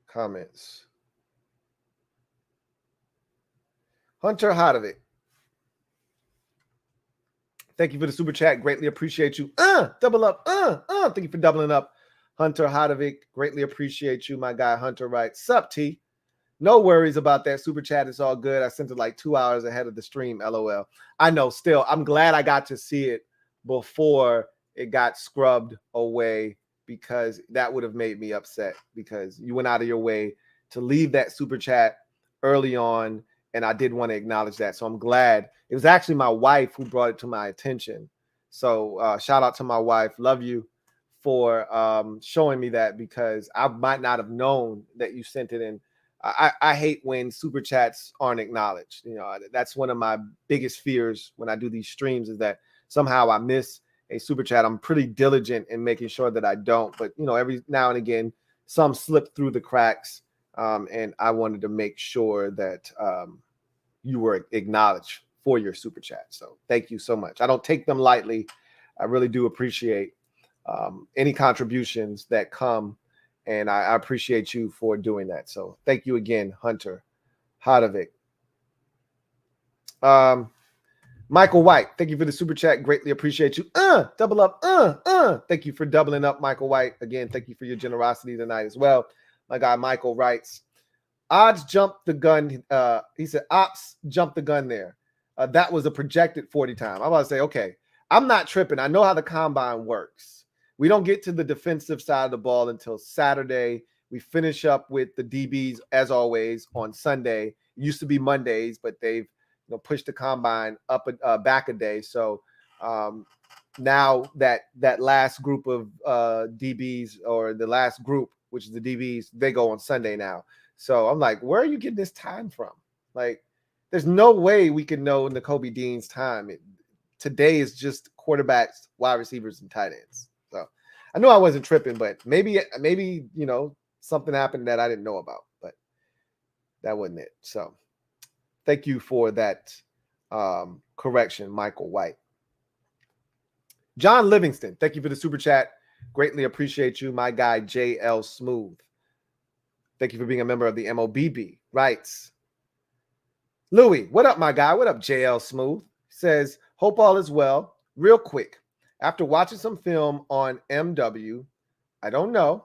S1: comments. Hunter Hodovic, thank you for the super chat. Greatly appreciate you. Double up. Thank you for doubling up. Hunter Hodovic, greatly appreciate you. My guy Hunter writes, sup T? No worries about that super chat. It's all good. I sent it like 2 hours ahead of the stream. LOL. I know. Still, I'm glad I got to see it before it got scrubbed away, because that would have made me upset, because you went out of your way to leave that super chat early on, and I did want to acknowledge that. So I'm glad. It was actually my wife who brought it to my attention. So shout out to my wife. Love you for showing me that, because I might not have known that you sent it in. I hate when super chats aren't acknowledged. That's one of my biggest fears when I do these streams, is that somehow I miss a super chat. I'm pretty diligent in making sure that I don't, but every now and again, some slip through the cracks. And I wanted to make sure that you were acknowledged for your super chat. So thank you so much. I don't take them lightly. I really do appreciate any contributions that come, and I appreciate you for doing that. So thank you again, Hunter Hodovic. Michael White, thank you for the super chat. Greatly appreciate you. Double up. Thank you for doubling up, Michael White. Again, thank you for your generosity tonight as well. My guy Michael writes, odds jumped the gun. He said, ops jumped the gun there. That was a projected 40 time. I'm about to say, okay, I'm not tripping. I know how the combine works. We don't get to the defensive side of the ball until Saturday. We finish up with the DBs, as always, on Sunday. It used to be Mondays, but they've pushed the combine up back a day. So now that last group of DBs, or the last group, which is the DBs, they go on Sunday now. So I'm like, where are you getting this time from? Like, there's no way we can know Nakobe Dean's time. Today is just quarterbacks, wide receivers, and tight ends. So I know I wasn't tripping, but maybe something happened that I didn't know about, but that wasn't it. So thank you for that correction, Michael White. John Livingston, thank you for the super chat. Greatly appreciate you. My guy, JL Smooth, thank you for being a member of the MOBB. Writes, Louie, what up, my guy? What up, JL Smooth? Says, hope all is well. Real quick, after watching some film on MW, I don't know,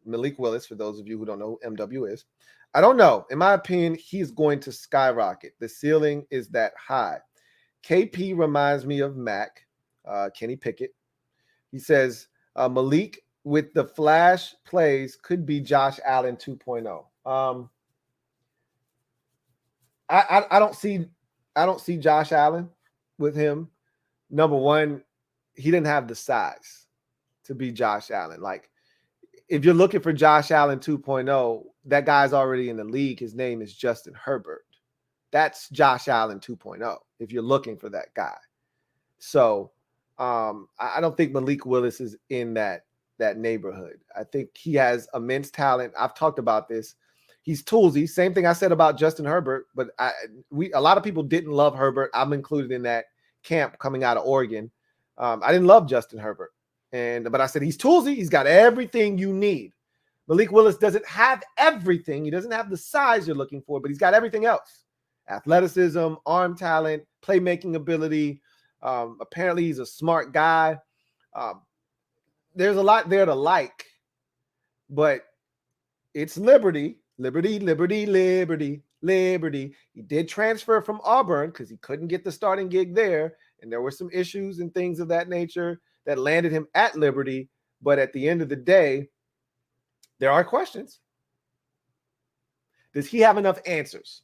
S1: Malik Willis, for those of you who don't know who MW is, I don't know. In my opinion, he's going to skyrocket. The ceiling is that high. KP reminds me of Mac, Kenny Pickett. He says, Malik with the flash plays could be Josh Allen 2.0. I don't see Josh Allen with him. Number one, he didn't have the size to be Josh Allen. Like, if you're looking for Josh Allen 2.0, that guy's already in the league. His name is Justin Herbert. That's Josh Allen 2.0, if you're looking for that guy. So I don't think Malik Willis is in that neighborhood. I think he has immense talent. I've talked about this. He's toolsy. Same thing I said about Justin Herbert, but a lot of people didn't love Herbert. I'm included in that camp coming out of Oregon. I didn't love Justin Herbert, but I said he's toolsy. He's got everything you need. Malik Willis doesn't have everything. He doesn't have the size you're looking for, but he's got everything else: athleticism, arm talent, playmaking ability. Apparently, he's a smart guy. There's a lot there to like, but it's Liberty. He did transfer from Auburn because he couldn't get the starting gig there, and there were some issues and things of that nature that landed him at Liberty. But at the end of the day, there are questions. Does he have enough answers?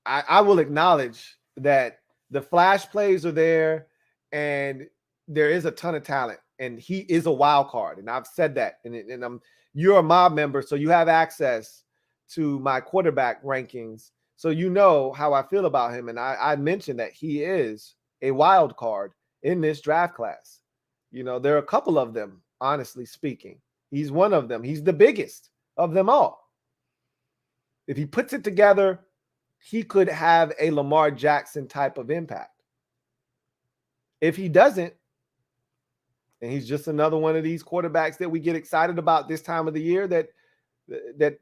S1: I will acknowledge that the flash plays are there, and there is a ton of talent, and he is a wild card, and I've said that. And you're a mob member, so you have access to my quarterback rankings, so you know how I feel about him. And I mentioned that he is a wild card in this draft class. You know, there are a couple of them, honestly speaking. He's one of them. He's the biggest of them all. If he puts it together, he could have a Lamar Jackson type of impact. If he doesn't, and he's just another one of these quarterbacks that we get excited about this time of the year that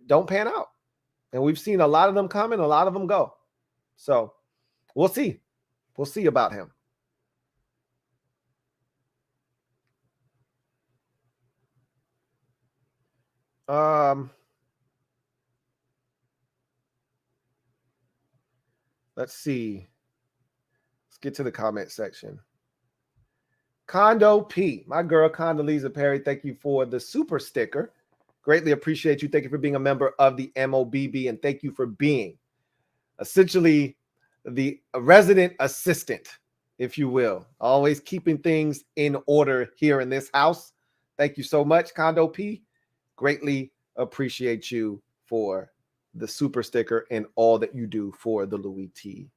S1: don't pan out. And we've seen a lot of them come and a lot of them go. So we'll see. We'll see about him. Let's see. Let's get to the comment section. Condo P, my girl Condoleezza Perry, thank you for the super sticker. Greatly appreciate you. Thank you for being a member of the MOBB, and thank you for being essentially the resident assistant, if you will, always keeping things in order here in this house. Thank you so much, Condo P. Greatly appreciate you for the super sticker and all that you do for the Louie T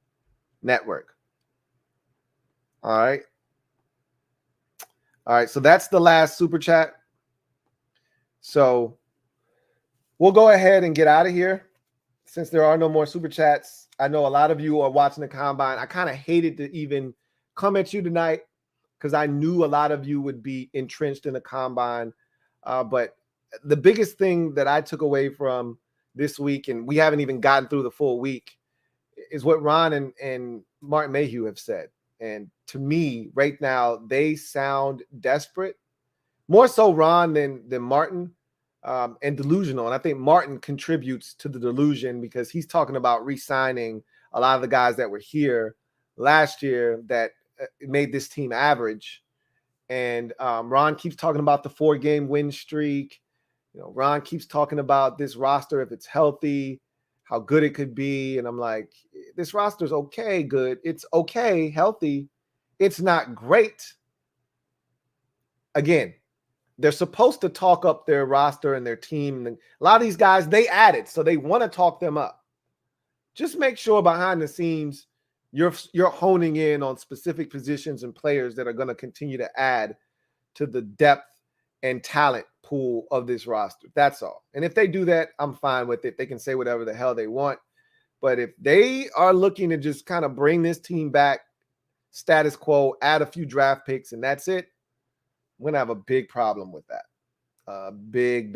S1: Network. All right. All right, so that's the last super chat. So we'll go ahead and get out of here since there are no more super chats. I know a lot of you are watching the Combine. I kind of hated to even come at you tonight because I knew a lot of you would be entrenched in the Combine. But the biggest thing that I took away from this week, and we haven't even gotten through the full week, is what Ron and Martin Mayhew have said. And to me, right now, they sound desperate, more so Ron than Martin, and delusional. And I think Martin contributes to the delusion because he's talking about re-signing a lot of the guys that were here last year that made this team average. And Ron keeps talking about the 4-game win streak. You know, Ron keeps talking about this roster, if it's healthy, how good it could be. And I'm like, this roster's okay, good. It's okay, healthy. It's not great. Again, they're supposed to talk up their roster and their team. And a lot of these guys, they added, so they want to talk them up. Just make sure behind the scenes you're honing in on specific positions and players that are going to continue to add to the depth and talent pool of this roster. That's all. And if they do that, I'm fine with it. They can say whatever the hell they want. But if they are looking to just kind of bring this team back, status quo, add a few draft picks, and that's it, I'm going to have a big problem with that. A big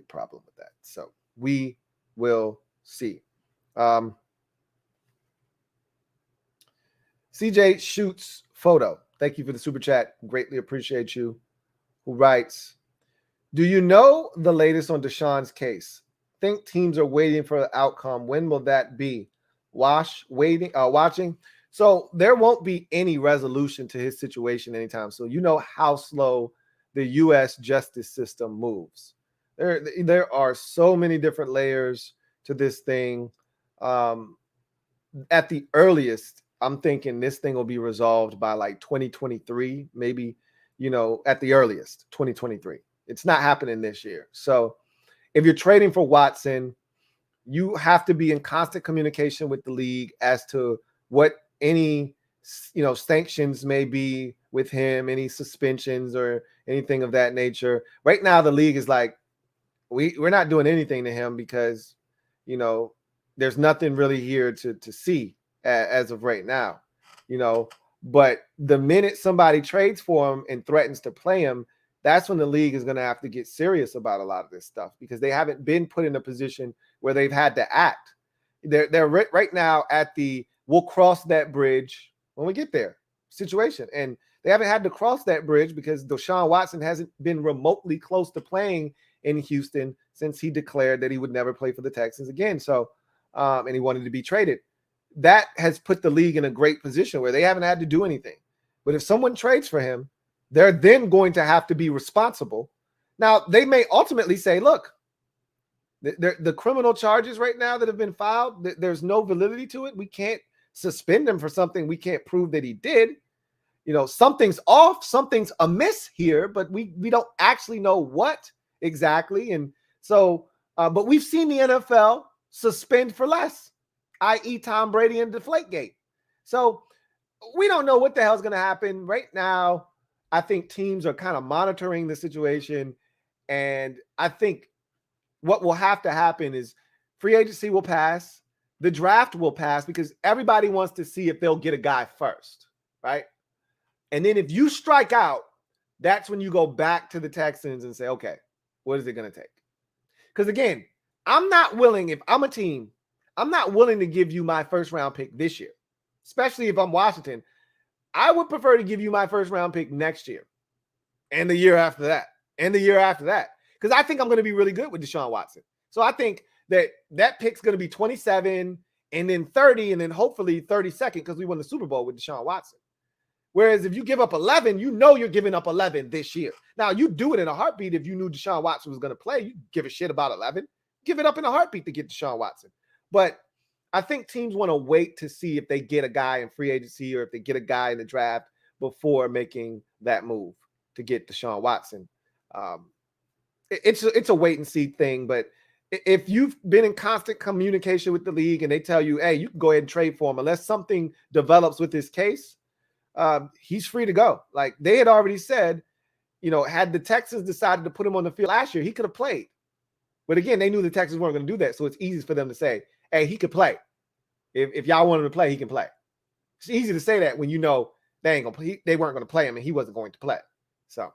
S1: problem with that. So we will see. CJ Shoots Photo. Thank you for the super chat. Greatly appreciate you. Who writes, do you know the latest on Deshaun's case? Think teams are waiting for the outcome. When will that be? Watching. So there won't be any resolution to his situation anytime. So you know how slow the U.S. justice system moves. There are so many different layers to this thing. At the earliest, I'm thinking this thing will be resolved by like 2023, maybe, at the earliest, 2023. It's not happening this year. So if you're trading for Watson, you have to be in constant communication with the league as to what any, sanctions may be with him, any suspensions or anything of that nature. Right now, the league is like, we're not doing anything to him because, you know, there's nothing really here to see as of right now, you know. But the minute somebody trades for him and threatens to play him, that's when the league is going to have to get serious about a lot of this stuff, because they haven't been put in a position where they've had to act. They're right now at the we'll cross that bridge when we get there situation. And they haven't had to cross that bridge because Deshaun Watson hasn't been remotely close to playing in Houston since he declared that he would never play for the Texans again. So, and he wanted to be traded. That has put the league in a great position where they haven't had to do anything. But if someone trades for him, they're then going to have to be responsible. Now, they may ultimately say, look, the criminal charges right now that have been filed, there's no validity to it. We can't suspend him for something we can't prove that he did. You know, something's off, something's amiss here, but we don't actually know what exactly. And so, but we've seen the NFL suspend for less, i.e. Tom Brady and Deflategate. So we don't know what the hell's going to happen right now. I think teams are kind of monitoring the situation. And I think what will have to happen is free agency will pass. The draft will pass because everybody wants to see if they'll get a guy first, right? And then if you strike out, that's when you go back to the Texans and say, okay, what is it going to take? Because again, I'm not willing, if I'm a team, I'm not willing to give you my first round pick this year, especially if I'm Washington. I would prefer to give you my first round pick next year and the year after that and the year after that, because I think I'm going to be really good with Deshaun Watson. So I think that pick's going to be 27 and then 30 and then hopefully 32nd because we won the Super Bowl with Deshaun Watson. Whereas if you give up 11, you know you're giving up 11 this year. Now, you do it in a heartbeat. If you knew Deshaun Watson was going to play, you give a shit about 11. Give it up in a heartbeat to get Deshaun Watson. But I think teams want to wait to see if they get a guy in free agency or if they get a guy in the draft before making that move to get Deshaun Watson. It's a wait and see thing. But if you've been in constant communication with the league and they tell you, hey, you can go ahead and trade for him unless something develops with his case, he's free to go. Like they had already said, you know, had the Texans decided to put him on the field last year, he could have played. But again, they knew the Texans weren't going to do that. So it's easy for them to say, hey, he could play. If y'all want him to play, he can play. It's easy to say that when you know they weren't going to play him and he wasn't going to play. So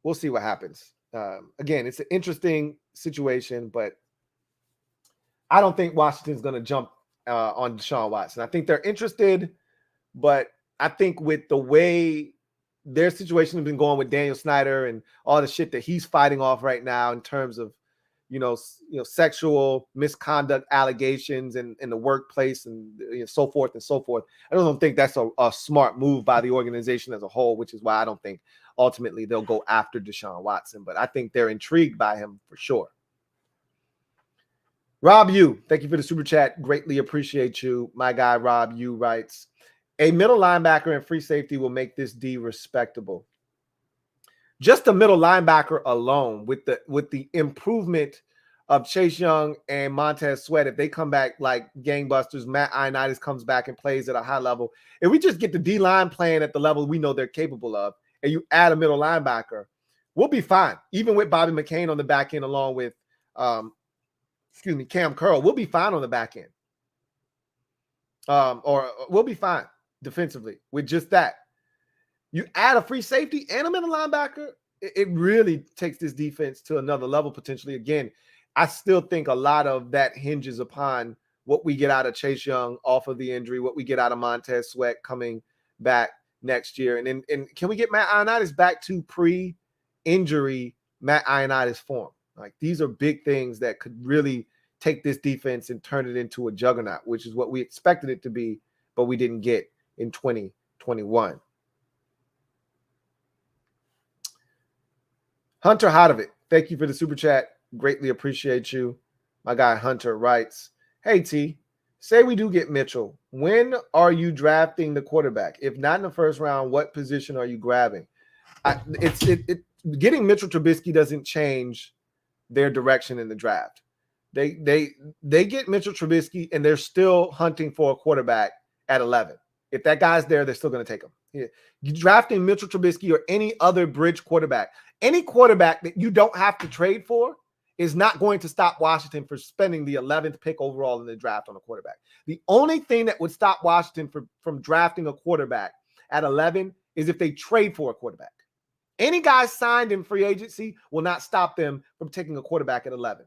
S1: we'll see what happens. Again, it's an interesting situation, but I don't think Washington's going to jump on Deshaun Watson. I think they're interested, but I think with the way their situation has been going with Daniel Snyder and all the shit that he's fighting off right now in terms of, you know, sexual misconduct allegations in the workplace and so forth and so forth. I don't think that's a smart move by the organization as a whole, which is why I don't think ultimately they'll go after Deshaun Watson. But I think they're intrigued by him for sure. Rob Yu, thank you for the super chat. Greatly appreciate you. My guy Rob Yu writes, a middle linebacker and free safety will make this D respectable. Just the middle linebacker alone, with the improvement of Chase Young and Montez Sweat, if they come back like gangbusters, Matt Ioannidis comes back and plays at a high level. If we just get the D-line playing at the level we know they're capable of, and you add a middle linebacker, we'll be fine. Even with Bobby McCain on the back end, along with Cam Curl, we'll be fine on the back end. Or we'll be fine defensively with just that. You add a free safety and a middle linebacker, it really takes this defense to another level potentially. Again, I still think a lot of that hinges upon what we get out of Chase Young off of the injury, what we get out of Montez Sweat coming back next year. And can we get Matt Ioannidis back to pre-injury Matt Ioannidis form? Like, these are big things that could really take this defense and turn it into a juggernaut, which is what we expected it to be, but we didn't get in 2021. Hunter Hotovit, thank you for the super chat. Greatly appreciate you. My guy Hunter writes, hey, T, say we do get Mitchell. When are you drafting the quarterback? If not in the first round, what position are you grabbing? Getting Mitchell Trubisky doesn't change their direction in the draft. They get Mitchell Trubisky, and they're still hunting for a quarterback at 11. If that guy's there, they're still going to take him. Yeah. You're drafting Mitchell Trubisky or any other bridge quarterback. Any quarterback that you don't have to trade for is not going to stop Washington for spending the 11th pick overall in the draft on a quarterback. The only thing that would stop Washington from drafting a quarterback at 11 is if they trade for a quarterback. Any guy signed in free agency will not stop them from taking a quarterback at 11.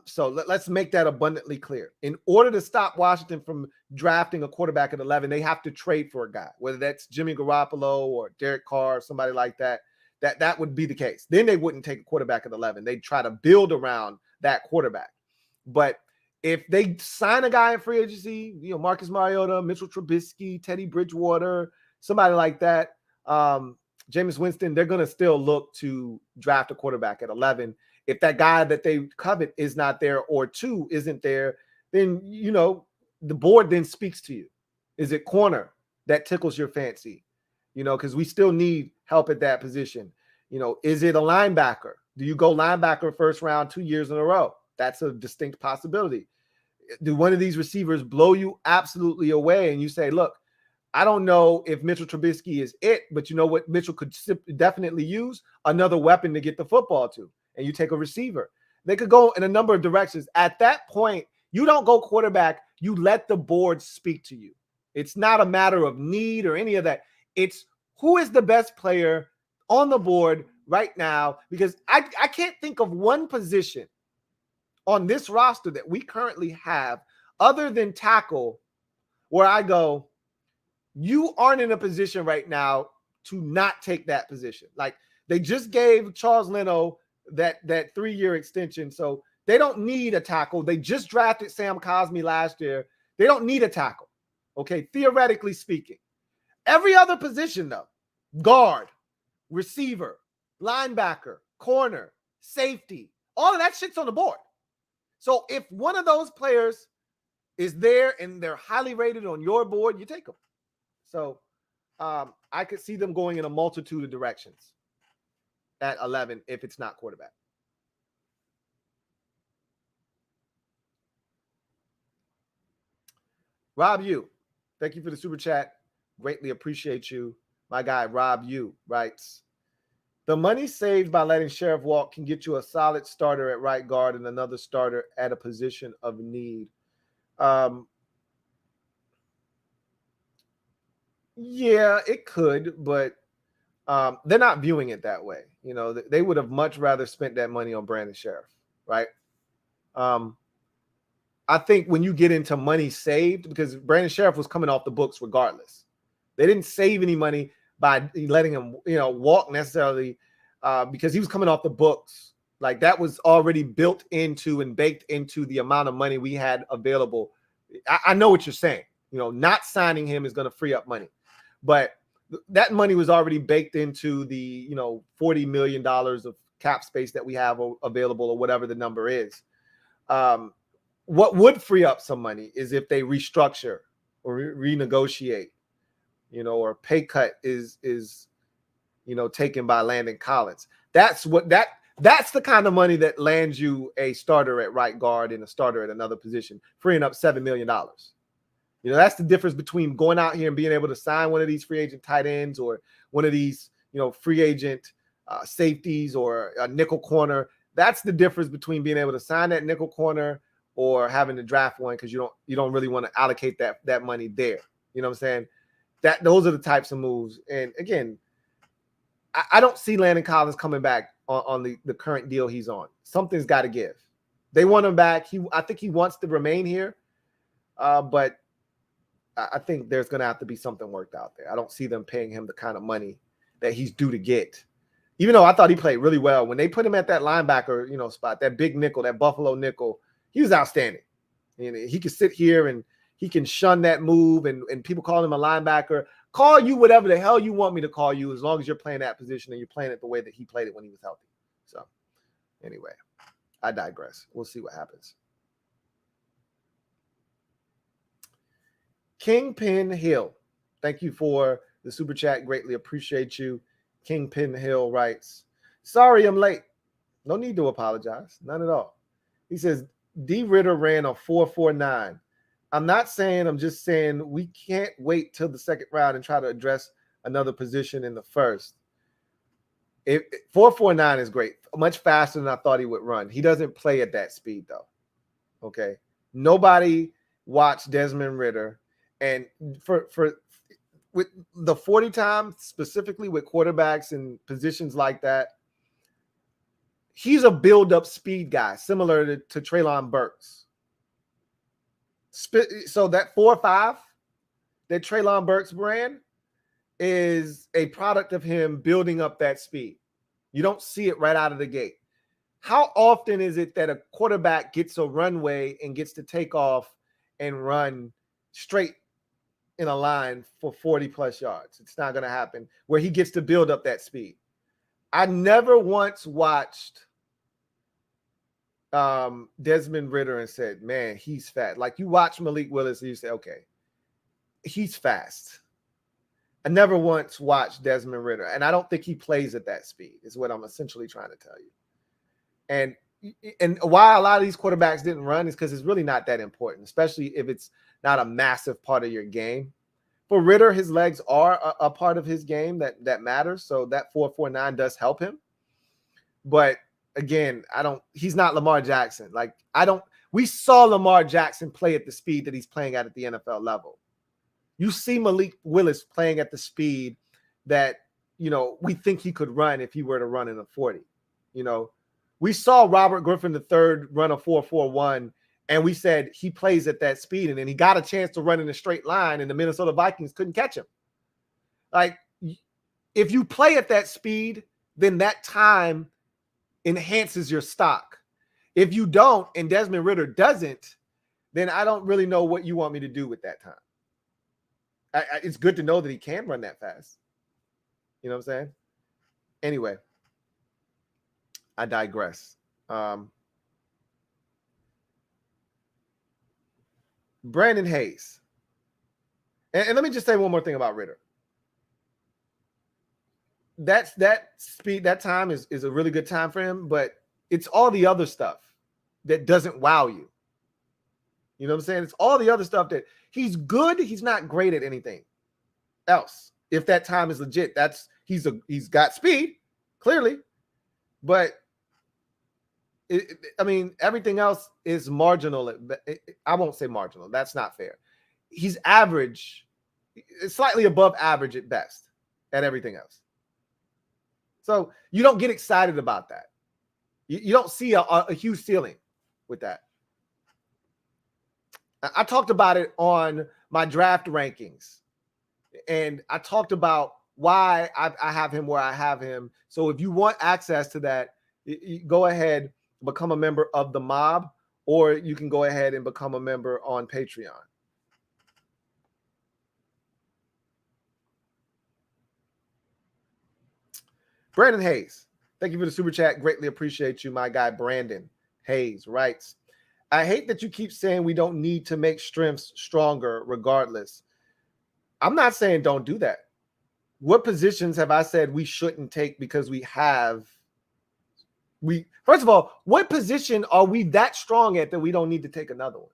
S1: So let's make that abundantly clear. In order to stop Washington from drafting a quarterback at 11, they have to trade for a guy, whether that's Jimmy Garoppolo or Derek Carr, somebody like that. That would be the case. Then they wouldn't take a quarterback at 11. They'd try to build around that quarterback. But if they sign a guy in free agency, Marcus Mariota, Mitchell Trubisky, Teddy Bridgewater, somebody like that, Jameis Winston, they're going to still look to draft a quarterback at 11. If that guy that they covet is not there or 2 isn't there, then, the board then speaks to you. Is it corner that tickles your fancy? Because we still need help at that position. Is it a linebacker? Do you go linebacker first round 2 years in a row? That's a distinct possibility. Do one of these receivers blow you absolutely away and you say, look, I don't know if Mitchell Trubisky is it, but you know what Mitchell could definitely use? Another weapon to get the football to. And you take a receiver. They could go in a number of directions. At that point, you don't go quarterback. You let the board speak to you. It's not a matter of need or any of that. It's who is the best player on the board right now, because I can't think of one position on this roster that we currently have other than tackle where I go, you aren't in a position right now to not take that position. Like they just gave Charles Leno that 3-year extension, so they don't need a tackle. They just drafted Sam Cosmi last year. They don't need a tackle, okay, theoretically speaking. Every other position, though, guard, receiver, linebacker, corner, safety, all of that shit's on the board. So if one of those players is there and they're highly rated on your board, you take them. So I could see them going in a multitude of directions at 11 if it's not quarterback. Rob Yu, thank you for the super chat. Greatly appreciate you. My guy, Rob Yu, writes, the money saved by letting Sheriff walk can get you a solid starter at right guard and another starter at a position of need. Yeah, it could, but they're not viewing it that way. They would have much rather spent that money on Brandon Sheriff, right? I think when you get into money saved, because Brandon Sheriff was coming off the books regardless. They didn't save any money by letting him, walk necessarily because he was coming off the books. Like that was already built into and baked into the amount of money we had available. I know what you're saying. Not signing him is going to free up money. But that money was already baked into the, $40 million of cap space that we have available or whatever the number is. What would free up some money is if they restructure or renegotiate, or pay cut is taken by Landon Collins. That's the kind of money that lands you a starter at right guard and a starter at another position, freeing up $7 million. That's the difference between going out here and being able to sign one of these free agent tight ends or one of these, free agent safeties or a nickel corner. That's the difference between being able to sign that nickel corner or having to draft one because you don't really want to allocate that money there. You know what I'm saying? Those are the types of moves. And again, I don't see Landon Collins coming back on the current deal he's on. Something's got to give. They want him back. I think he wants to remain here, but I think there's going to have to be something worked out there. I don't see them paying him the kind of money that he's due to get. Even though I thought he played really well. When they put him at that linebacker, spot, that big nickel, that Buffalo nickel, he was outstanding. He could sit here and he can shun that move and people call him a linebacker. Call you whatever the hell you want me to call you as long as you're playing that position and you're playing it the way that he played it when he was healthy. So anyway, I digress. We'll see what happens. Kingpin Hill, thank you for the super chat. Greatly appreciate you. Kingpin Hill writes, sorry I'm late. No need to apologize. None at all. He says, D. Ritter ran a 4.49. I'm not saying, I'm just saying we can't wait till the second round and try to address another position in the first. 4.49 is great. much faster than I thought he would run. He doesn't play at that speed, though. Okay. Nobody watched Desmond Ridder. And with the 40 time, specifically with quarterbacks and positions like that, he's a build-up speed guy, similar to Treylon Burks. So that 4.5 that Treylon Burks ran is a product of him building up that speed. You don't see it right out of the gate. How often is it that a quarterback gets a runway and gets to take off and run straight in a line for 40-plus yards? It's not going to happen where he gets to build up that speed. I never once watched Desmond Ridder and said, man, he's fast. Like you watch Malik Willis and you say, okay, he's fast. I never once watched Desmond Ridder, and I don't think he plays at that speed, is what I'm essentially trying to tell you. And why a lot of these quarterbacks didn't run is because it's really not that important, especially if it's not a massive part of your game. For Ridder, his legs are a part of his game that matters, so that 4.49 does help him. But again, he's not Lamar Jackson. We saw Lamar Jackson play at the speed that he's playing at the NFL level. You see Malik Willis playing at the speed that, we think he could run if he were to run in a 40. We saw Robert Griffin III run a 4.41, and we said he plays at that speed, and then he got a chance to run in a straight line, and the Minnesota Vikings couldn't catch him. Like, if you play at that speed, then that time enhances your stock. If you don't, and Desmond Ridder doesn't, then I don't really know what you want me to do with that time. It's good to know that he can run that fast. You know what I'm saying? Anyway, I digress. Brandon Hayes. And let me just say one more thing about Ridder. That speed, that time is a really good time for him, but it's all the other stuff that doesn't wow you. You know what I'm saying? It's all the other stuff that he's good. He's not great at anything else. If that time is legit, he's got speed, clearly, but everything else is marginal. I won't say marginal. That's not fair. He's average, slightly above average at best at everything else. So you don't get excited about that. You don't see a huge ceiling with that. I talked about it on my draft rankings, and I talked about why I have him where I have him. So if you want access to that, you go ahead, become a member of the mob, or you can go ahead and become a member on Patreon. Brandon Hayes, thank you for the super chat. Greatly appreciate you. My guy Brandon Hayes writes, I hate that you keep saying we don't need to make strengths stronger regardless. I'm not saying don't do that. What positions have I said we shouldn't take because first of all, what position are we that strong at that we don't need to take another one?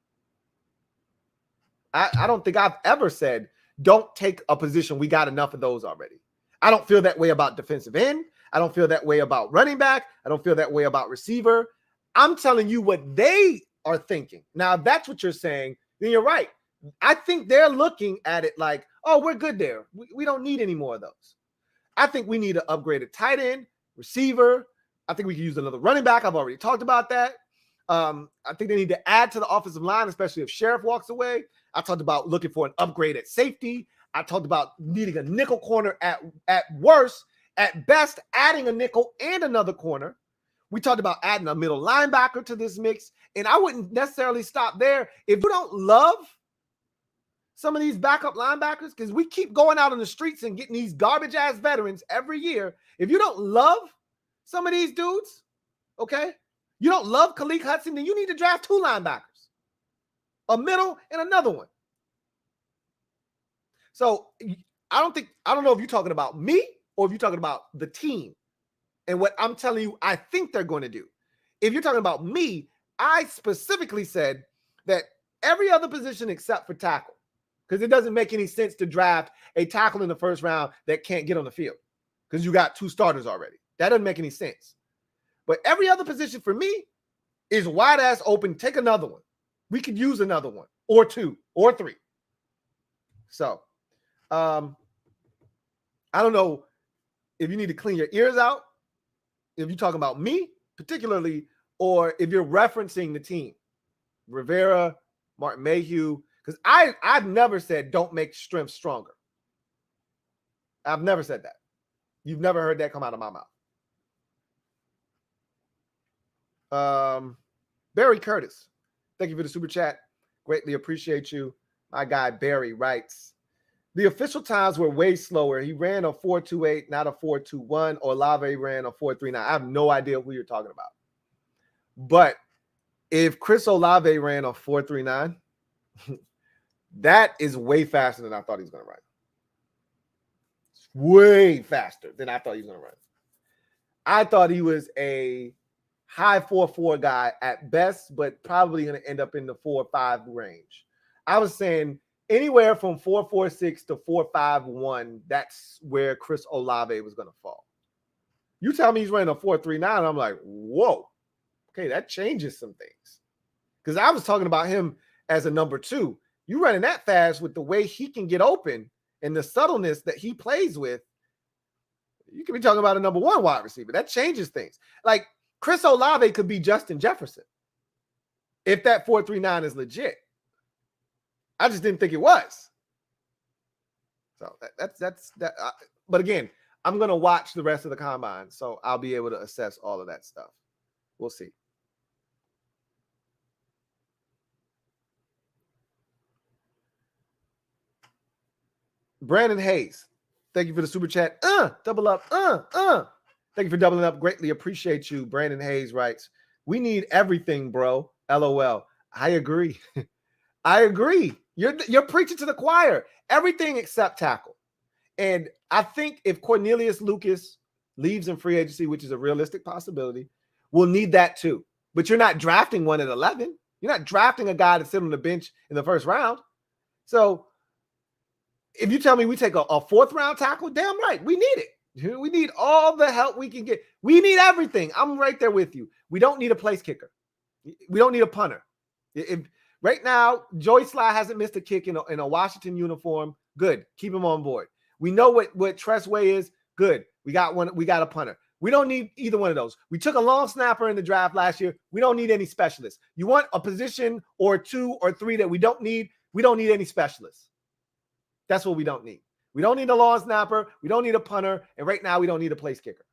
S1: I don't think I've ever said don't take a position. We got enough of those already. I don't feel that way about defensive end. I don't feel that way about running back. I don't feel that way about receiver. I'm telling you what they are thinking. Now, if that's what you're saying, then you're right. I think they're looking at it like, oh, we're good there. We don't need any more of those. I think we need to upgrade a tight end, receiver. I think we can use another running back. I've already talked about that. I think they need to add to the offensive line, especially if Sheriff walks away. I talked about looking for an upgrade at safety. I talked about needing a nickel corner at worst. At best, adding a nickel and another corner. We talked about adding a middle linebacker to this mix. And I wouldn't necessarily stop there. If you don't love some of these backup linebackers, because we keep going out on the streets and getting these garbage-ass veterans every year. If you don't love some of these dudes, okay, you don't love Khalil Hudson, then you need to draft 2 linebackers, a middle and another one. So I don't know if you're talking about me or if you're talking about the team and what I'm telling you I think they're going to do. If you're talking about me, I specifically said that every other position except for tackle, because it doesn't make any sense to draft a tackle in the first round that can't get on the field because you got 2 starters already. That doesn't make any sense. But every other position for me is wide ass open. Take another one. We could use another one or two or three. So, I don't know if you need to clean your ears out, if you're talking about me particularly, or if you're referencing the team, Rivera, Martin Mayhew, because I've never said don't make strength stronger. I've never said that. You've never heard that come out of my mouth. Barry Curtis, thank you for the super chat. Greatly appreciate you. My guy Barry writes, the official times were way slower. He ran a 4.28, not a 4.21. Olave ran a 4.39. I have no idea who you're talking about. But if Chris Olave ran a 4.39, that is way faster than I thought he was going to run. Way faster than I thought he was going to run. I thought he was a high 4.4 guy at best, but probably going to end up in the 4.5 range. I was saying anywhere from 4.46 to 4.51, that's where Chris Olave was going to fall. You tell me he's running a 4.39, I'm like, whoa. Okay, that changes some things. Because I was talking about him as a number 2. You running that fast with the way he can get open and the subtleness that he plays with, you could be talking about a number 1 wide receiver. That changes things. Like Chris Olave could be Justin Jefferson if that 4.39 is legit. I just didn't think it was. So that's that. But again, I'm going to watch the rest of the combine, so I'll be able to assess all of that stuff. We'll see. Brandon Hayes, thank you for the super chat. Double up. Thank you for doubling up. Greatly appreciate you. Brandon Hayes writes, we need everything, bro. LOL. I agree. I agree. You're preaching to the choir. Everything except tackle. And I think if Cornelius Lucas leaves in free agency, which is a realistic possibility, we'll need that too. But you're not drafting one at 11. You're not drafting a guy to sit on the bench in the first round. So if you tell me we take a 4th round tackle, damn right, we need it. We need all the help we can get. We need everything. I'm right there with you. We don't need a place kicker. We don't need a punter. Right now, Joey Sly hasn't missed a kick in a Washington uniform. Good. Keep him on board. We know what Tressway is. Good. We got one. We got a punter. We don't need either one of those. We took a long snapper in the draft last year. We don't need any specialists. You want a position or 2 or 3 that we don't need? We don't need any specialists. That's what we don't need. We don't need a long snapper. We don't need a punter. And right now, we don't need a place kicker.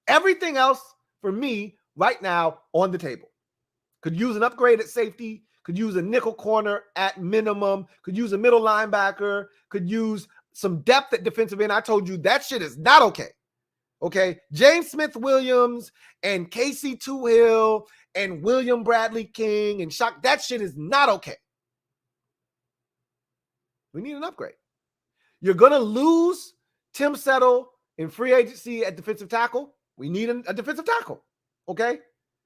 S1: Everything else for me right now on the table. Could use an upgrade at safety. Could use a nickel corner at minimum. Could use a middle linebacker. Could use some depth at defensive end. I told you that shit is not okay. Okay? James Smith-Williams and Casey Toohill and William Bradley King and Shock, that shit is not okay. We need an upgrade. You're going to lose Tim Settle in free agency at defensive tackle. We need a defensive tackle. Okay?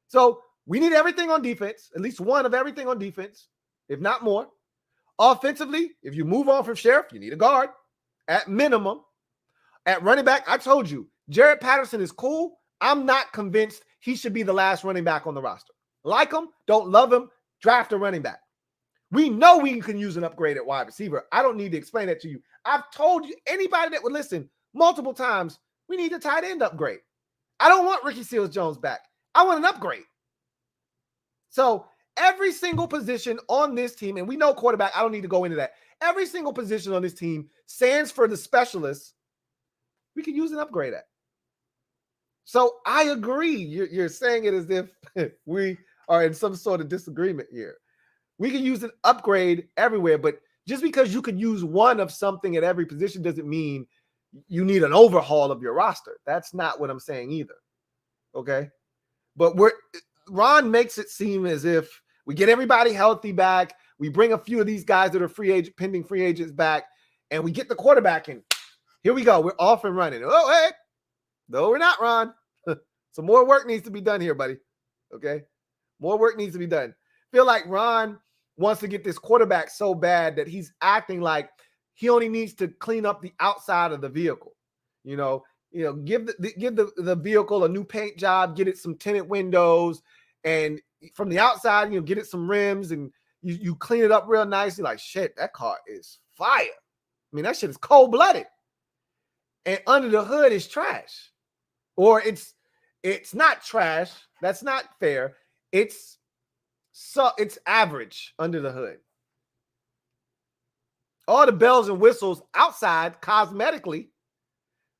S1: So we need everything on defense, at least one of everything on defense, if not more. Offensively, if you move on from Sheriff, you need a guard at minimum. At running back, I told you, Jared Patterson is cool. I'm not convinced he should be the last running back on the roster. Like him, don't love him, draft a running back. We know we can use an upgrade at wide receiver. I don't need to explain that to you. I've told you, anybody that would listen multiple times, we need a tight end upgrade. I don't want Ricky Seals-Jones back. I want an upgrade. So every single position on this team, and we know quarterback, I don't need to go into that. Every single position on this team stands for the specialists we can use an upgrade at. So I agree. You're saying it as if we are in some sort of disagreement here. We can use an upgrade everywhere, but just because you could use one of something at every position doesn't mean you need an overhaul of your roster. That's not what I'm saying either. Okay? But Ron makes it seem as if we get everybody healthy back, we bring a few of these guys that are pending free agents back, and we get the quarterback in. Here we go. We're off and running. Oh, hey. No, we're not, Ron. Some more work needs to be done here, buddy. Okay? More work needs to be done. Feel like Ron wants to get this quarterback so bad that he's acting like he only needs to clean up the outside of the vehicle. You know, give the vehicle a new paint job, get it some tinted windows, and from the outside, get it some rims, and you clean it up real nice. You're like, shit, that car is fire. I mean, that shit is cold-blooded. And under the hood is trash. Or it's not trash. That's not fair. It's average under the hood. All the bells and whistles outside cosmetically,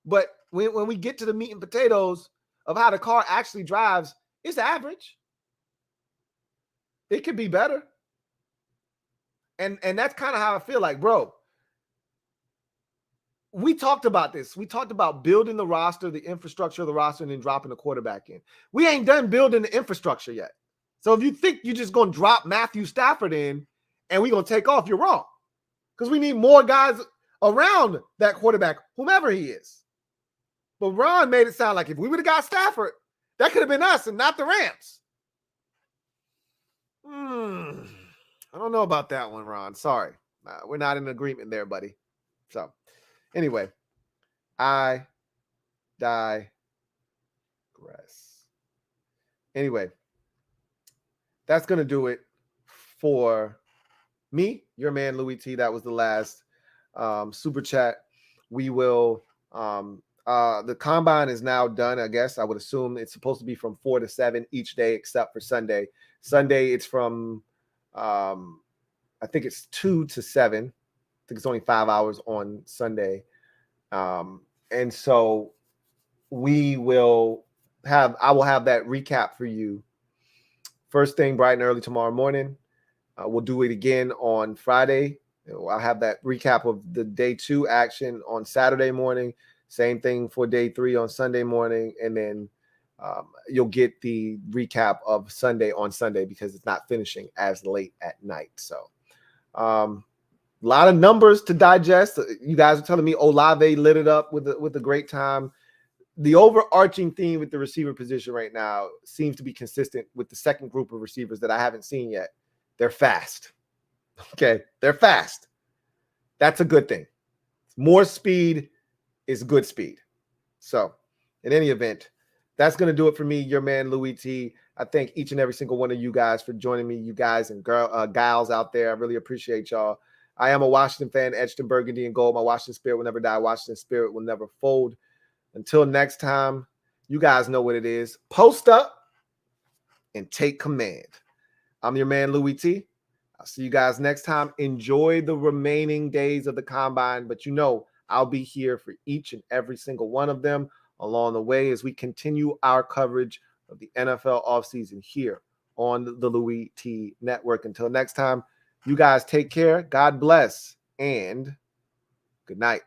S1: but when we get to the meat and potatoes of how the car actually drives, it's average. It could be better. And that's kind of how I feel like, bro. We talked about this. We talked about building the roster, the infrastructure of the roster, and then dropping the quarterback in. We ain't done building the infrastructure yet. So if you think you're just going to drop Matthew Stafford in and we're going to take off, you're wrong. Because we need more guys around that quarterback, whomever he is. But Ron made it sound like if we would have got Stafford, that could have been us and not the Rams. I don't know about that one, Ron. Sorry. We're not in agreement there, buddy. So, anyway, I digress. Anyway, that's going to do it for me, your man, Louie T. That was the last super chat. We will, the combine is now done, I guess. I would assume it's supposed to be from 4 to 7 each day, except for Sunday. Sunday, it's from, I think it's 2 to 7. I think it's only 5 hours on Sunday. And so I will have that recap for you first thing bright and early tomorrow morning. We'll do it again on Friday. I'll have that recap of the day 2 action on Saturday morning. Same thing for day 3 on Sunday morning. And then you'll get the recap of Sunday on Sunday because it's not finishing as late at night. So a lot of numbers to digest. You guys are telling me Olave lit it up with a great time. The overarching theme with the receiver position right now seems to be consistent with the second group of receivers that I haven't seen yet. They're fast. Okay, they're fast. That's a good thing. More speed is good speed. So, in any event, that's going to do it for me, your man, Louie T. I thank each and every single one of you guys for joining me, you guys and gals out there. I really appreciate y'all. I am a Washington fan, etched in burgundy and gold. My Washington spirit will never die. Washington spirit will never fold. Until next time, you guys know what it is. Post up and take command. I'm your man, Louie T. I'll see you guys next time. Enjoy the remaining days of the combine, but I'll be here for each and every single one of them along the way as we continue our coverage of the NFL offseason here on the Louie T Network. Until next time, you guys take care. God bless and good night.